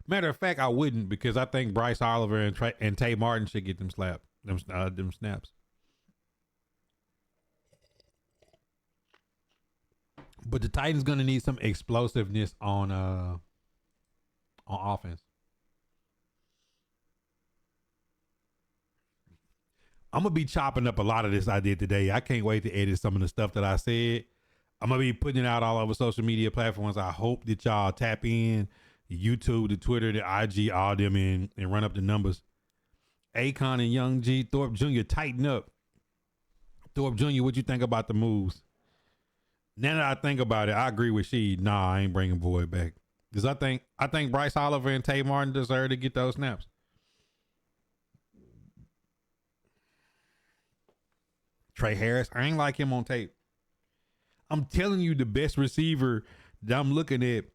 Speaker 3: matter of fact, I wouldn't, because I think Bryce Oliver and Tay Martin should get them snaps. But the Titans gonna need some explosiveness on offense. I'm gonna be chopping up a lot of this I did today. I can't wait to edit some of the stuff that I said. I'm gonna be putting it out all over social media platforms. I hope that y'all tap in the YouTube, the Twitter, the IG, all them and run up the numbers. Akon and Young G, Thorpe Jr., tighten up. Thorpe Jr., what you think about the moves? Now that I think about it, I agree with Sheed. Nah, I ain't bringing Boyd back. Because I think Bryce Oliver and Tay Martin deserve to get those snaps. Trey Harris, I ain't like him on tape. I'm telling you, the best receiver that I'm looking at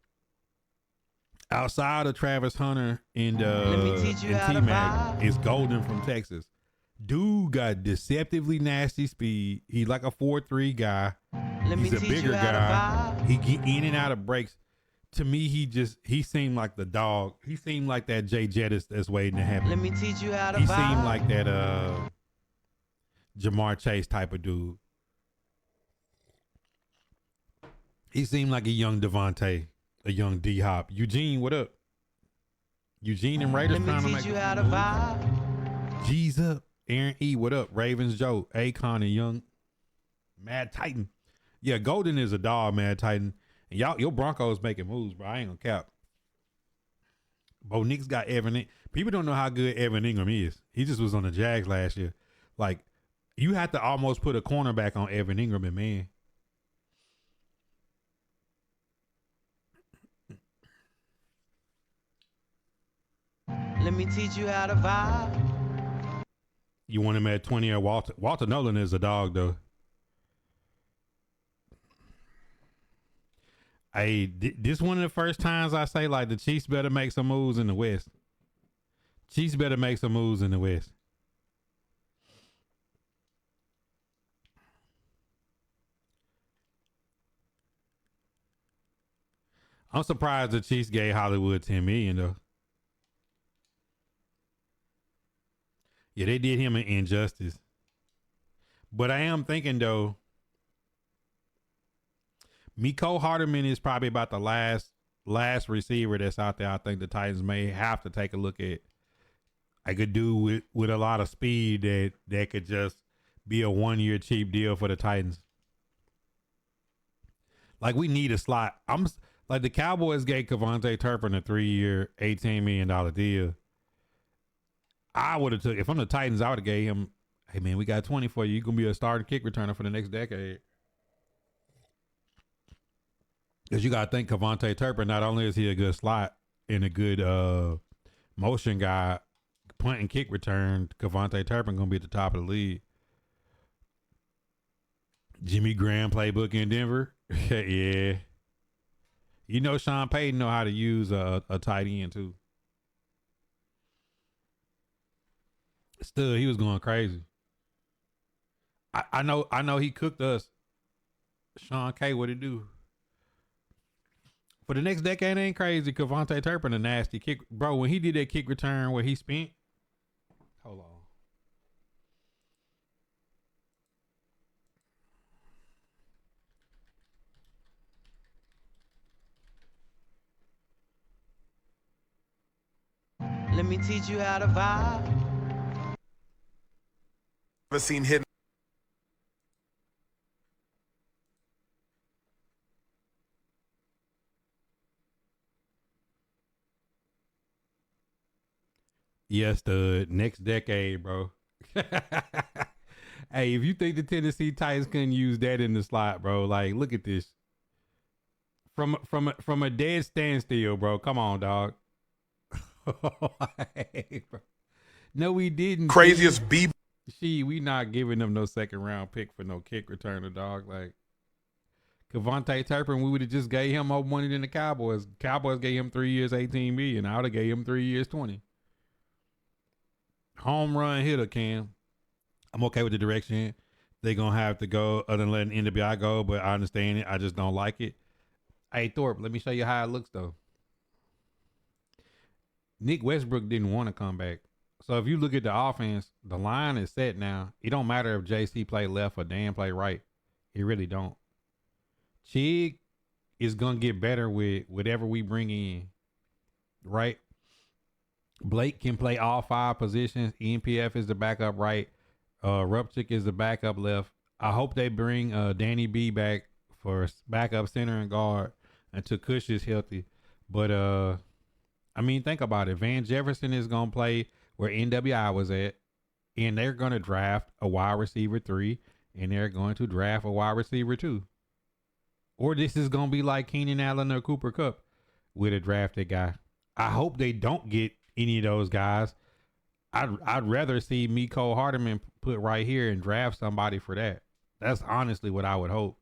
Speaker 3: outside of Travis Hunter and T-Mac is Golden from Texas. Dude got deceptively nasty speed. He's like a 4.3 guy. He's a bigger guy. He get in and out of breaks. To me, he seemed like the dog. He seemed like that Jay Jettis that's waiting to happen.
Speaker 2: Let me teach you how to
Speaker 3: He seemed like that Jamar Chase type of dude. He seemed like a young Devontae, a young D-Hop. Eugene, what up? Eugene and Raiders trying to make you how to vibe. G's up. Aaron E, what up? Ravens Joe, Akon and Young Mad Titan. Yeah, Golden is a dog, Mad Titan. And your Broncos making moves, bro. I ain't gonna cap. Bo Nix got Evan. People don't know how good Evan Ingram is. He just was on the Jags last year. Like, you have to almost put a cornerback on Evan Ingram, and man.
Speaker 2: Let me teach you how to vibe.
Speaker 3: You want him at 20 or Walter? Walter Nolan is a dog, though. Hey, this one of the first times I say, like, the Chiefs better make some moves in the West. Chiefs better make some moves in the West. I'm surprised the Chiefs gave Hollywood $10 million, though. Yeah, they did him an injustice. But I am thinking, though, Mecole Hardman is probably about the last receiver that's out there. I think the Titans may have to take a look at. I could do with a lot of speed that could just be a 1-year cheap deal for the Titans. Like, we need a slot. Like, the Cowboys gave Kevontae Turpin a 3-year, $18 million deal. I would have took, if I'm the Titans, I would have gave him, hey man, we got 20 for you. You're gonna be a starting kick returner for the next decade. Because you gotta think Kevontae Turpin, not only is he a good slot and a good motion guy, punt and kick return, Kevontae Turpin gonna be at the top of the league. Jimmy Graham playbook in Denver. Yeah. You know Sean Payton know how to use a tight end too. Still, he was going crazy. I know he cooked us. Sean K, what it do? For the next decade, ain't crazy. Kevontae Turpin, a nasty kick. Bro, when he did that kick return where he spent. Hold on.
Speaker 2: Let me teach you how to vibe.
Speaker 4: Ever seen hit?
Speaker 3: Yes, the next decade, bro. Hey, if you think the Tennessee Titans couldn't use that in the slot, bro, like look at this. From a dead standstill, bro. Come on, dog. Hey, bro. No, we didn't.
Speaker 4: Craziest B.
Speaker 3: We not giving them no second round pick for no kick returner, dog. Like Kevontae Turpin, we would have just gave him more money than the Cowboys. Cowboys gave him 3 years, $18 million. I would have gave him 3 years, 20. Home run hitter, Cam. I'm okay with the direction they're gonna have to go, other than letting NWI go, but I understand it. I just don't like it. Hey Thorpe, let me show you how it looks though. Nick Westbrook didn't want to come back. So if you look at the offense, the line is set now. It don't matter if JC play left or Dan play right. It really don't. Chig is gonna get better with whatever we bring in, right? Blake can play all 5 positions. ENPF is the backup right. Rupchick is the backup left. I hope they bring Danny B back for backup center and guard until Kush is healthy. But I mean, think about it. Van Jefferson is gonna play where NWI was at, and they're gonna draft a wide receiver 3, and they're going to draft a wide receiver 2. Or this is gonna be like Keenan Allen or Cooper Kupp with a drafted guy. I hope they don't get any of those guys. I'd rather see Mecole Hardman put right here and draft somebody for that. That's honestly what I would hope.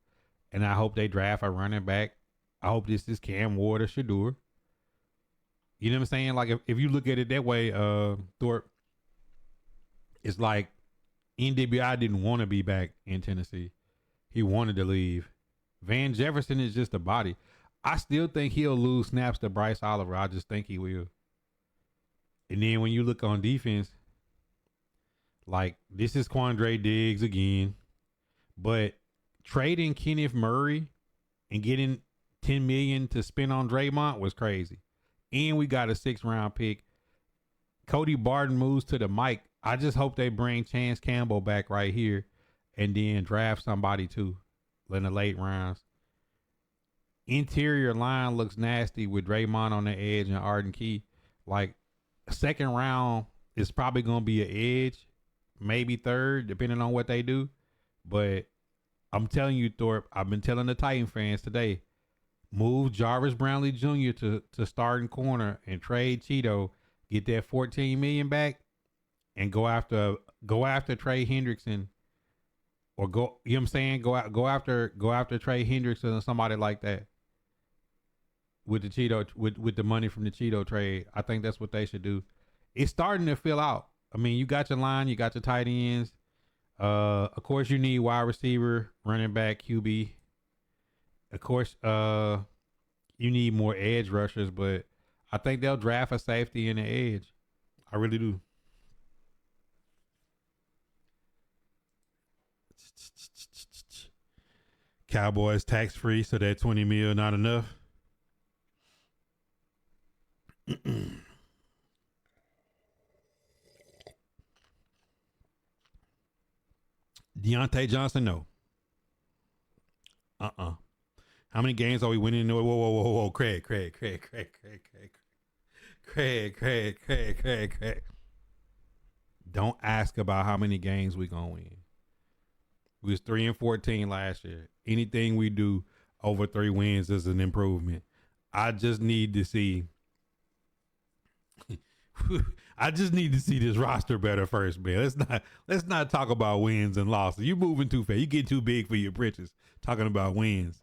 Speaker 3: And I hope they draft a running back. I hope this is Cam Ward or Shedeur. You know what I'm saying? Like if you look at it that way, Thorpe, it's like NWI didn't want to be back in Tennessee. He wanted to leave. Van Jefferson is just a body. I still think he'll lose snaps to Bryce Oliver. I just think he will. And then when you look on defense, like this is Quandre Diggs again, but trading Kenneth Murray and getting $10 million to spend on Dre'Mont was crazy. And we got a 6th round pick. Cody Barton moves to the mic. I just hope they bring Chance Campbell back right here and then draft somebody too in the late rounds. Interior line looks nasty with Dre'Mont on the edge and Arden Key. Like, 2nd round is probably going to be an edge, maybe 3rd, depending on what they do. But I'm telling you, Thorpe, I've been telling the Titan fans today, move Jarvis Brownlee Jr. to starting corner and trade Cheeto get that 14 million back, and go after Trey Hendrickson, or go. You know what I'm saying? Go after Trey Hendrickson or somebody like that with the Cheeto with the money from the Cheeto trade. I think that's what they should do. It's starting to fill out. I mean, you got your line, you got your tight ends. Of course, you need wide receiver, running back, QB. Of course, you need more edge rushers, but I think they'll draft a safety in the edge. I really do. Cowboys tax free, so that 20 mil not enough. Deontay Johnson, no. How many games are we winning? Whoa. Craig. Don't ask about how many games we gonna win. We was 3-14 last year. Anything we do over 3 wins is an improvement. I just need to see. I just need to see this roster better first, man. Let's not talk about wins and losses. You moving too fast. You get too big for your britches. Talking about wins.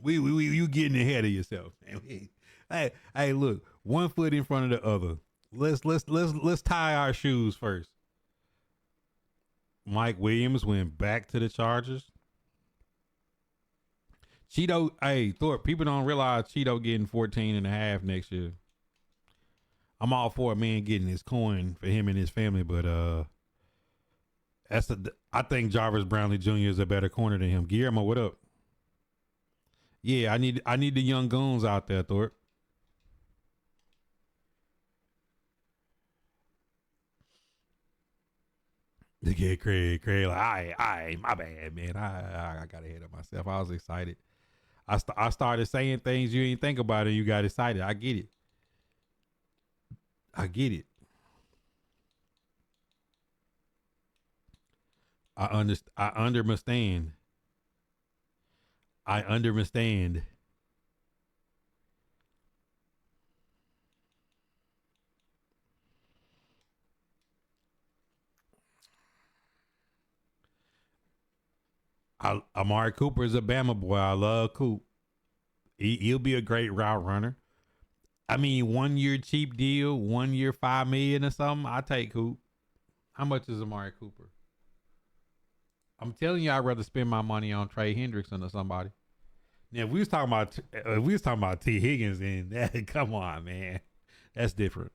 Speaker 3: You getting ahead of yourself, man. Hey, look, one foot in front of the other. Let's tie our shoes first. Mike Williams went back to the Chargers. Cheeto, hey, Thorpe, people don't realize Cheeto getting 14.5 next year. I'm all for a man getting his coin for him and his family, but I think Jarvis Brownlee Jr. is a better corner than him. Guillermo, what up? Yeah, I need the young goons out there, Thorpe. To get Craig, like, I, my bad, man. I got ahead of myself. I was excited. I started saying things you didn't think about, and you got excited. I get it. I understand. I understand. Amari Cooper is a Bama boy. I love Coop. He'll be a great route runner. I mean, 1 year cheap deal, 1 year $5 million or something. I take Coop. How much is Amari Cooper? I'm telling you, I'd rather spend my money on Trey Hendrickson or somebody. Now, if we was talking about T Higgins, then that, come on, man, that's different.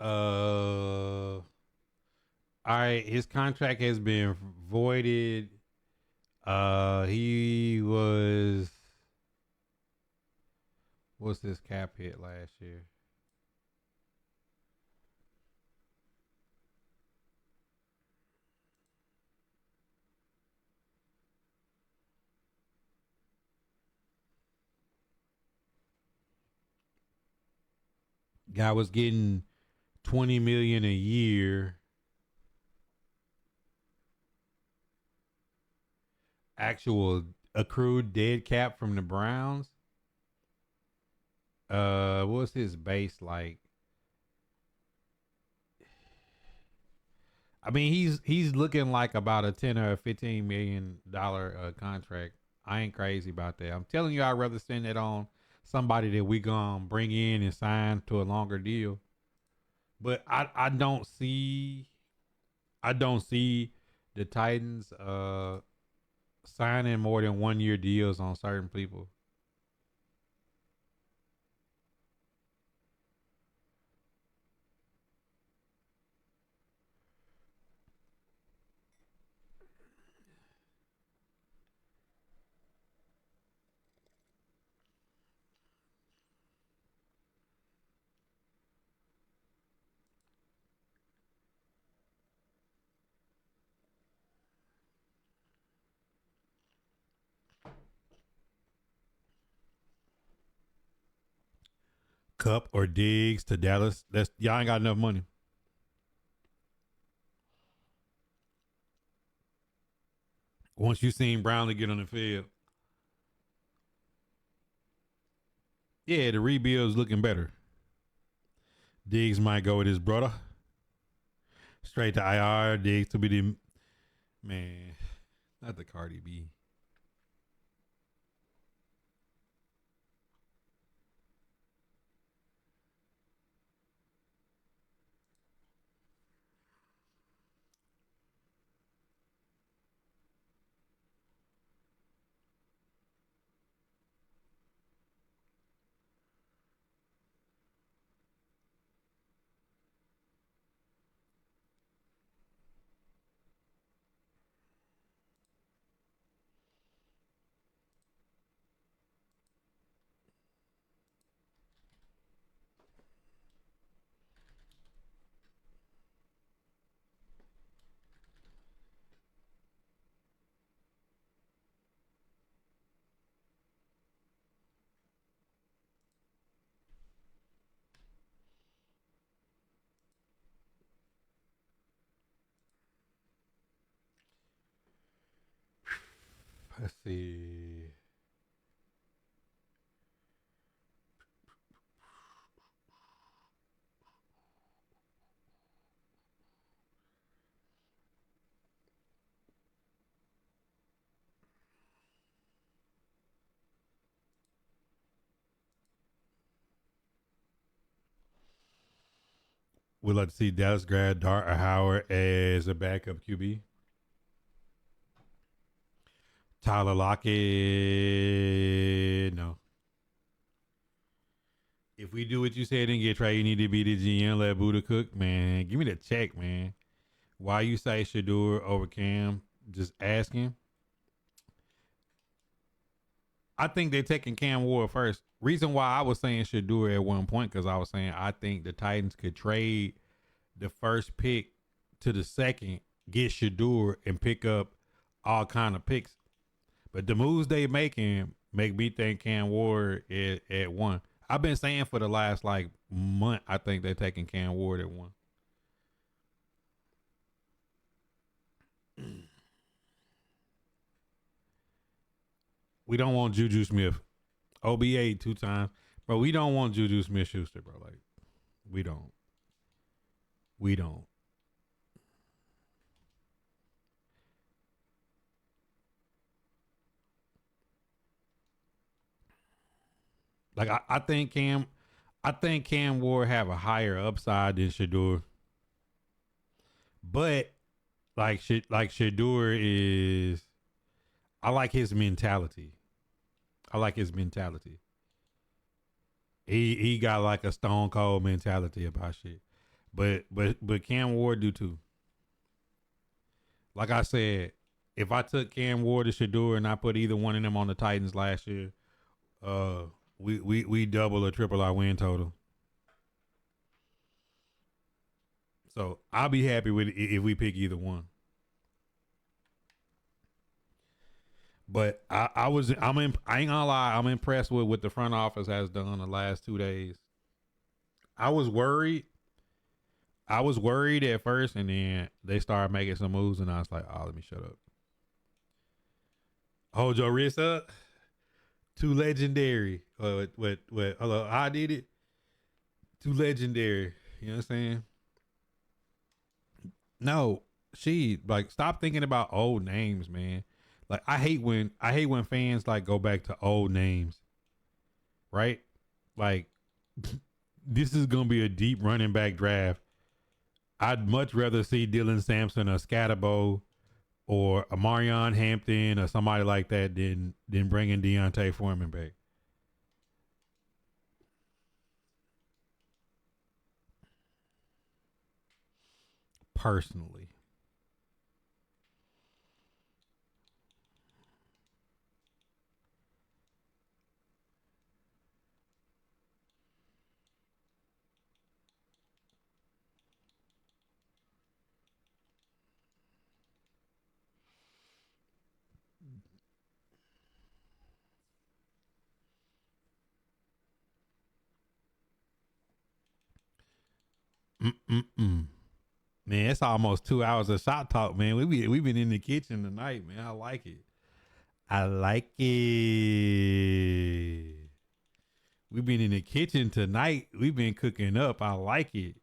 Speaker 3: All right, his contract has been voided. He was what's his cap hit last year? Guy was getting 20 million a year. Actual accrued dead cap from the Browns. What's his base like? I mean, he's looking like about a 10 or $15 million contract. I ain't crazy about that. I'm telling you, I'd rather send it on somebody that we gonna bring in and sign to a longer deal. But I don't see the Titans signing more than 1 year deals on certain people. Cup or Diggs to Dallas. That's y'all ain't got enough money. Once you seen Brownlee get on the field, yeah, the rebuild's looking better. Diggs might go with his brother. Straight to IR. Diggs to be the man. Not the Cardi B. Let's see. Would like to see Dallas grad Dart or Howard as a backup QB. Tyler Lockett, no. If we do what you said and get Trey, you need to be the GM. Let Buddha cook, man. Give me the check, man. Why you say Shador over Cam? Just asking. I think they're taking Cam Ward first. Reason why I was saying Shador at one point because I was saying I think the Titans could trade the first pick to the second, get Shador, and pick up all kind of picks. But the moves they making make me think Cam Ward at one. I've been saying for the last like month, I think they're taking Cam Ward at one. We don't want Juju Smith. OBA 2 times. Bro, we don't want Juju Smith Schuster, bro. Like, we don't. We don't. Like I think Cam Ward have a higher upside than Shador. But like Shador is I like his mentality. He got like a stone cold mentality about shit. But Cam Ward do too. Like I said, if I took Cam Ward or Shador and I put either one of them on the Titans last year, we double or triple our win total. So I'll be happy with it if we pick either one. But I ain't gonna lie, I'm impressed with what the front office has done the last 2 days. I was worried at first, and then they started making some moves, and I was like, "Oh, let me shut up." Hold your wrist up. Too legendary. What? Hello, I did it. Too legendary. You know what I'm saying? No, she like stop thinking about old names, man. Like I hate when fans like go back to old names, right? Like this is gonna be a deep running back draft. I'd much rather see Dylan Sampson or Scatterbo or a Marion Hampton or somebody like that than bringing Deontay Foreman back. Personally. Man, it's almost 2 hours of shot talk, man. We been in the kitchen tonight, man. I like it. I like it. We've been in the kitchen tonight. We've been cooking up. I like it.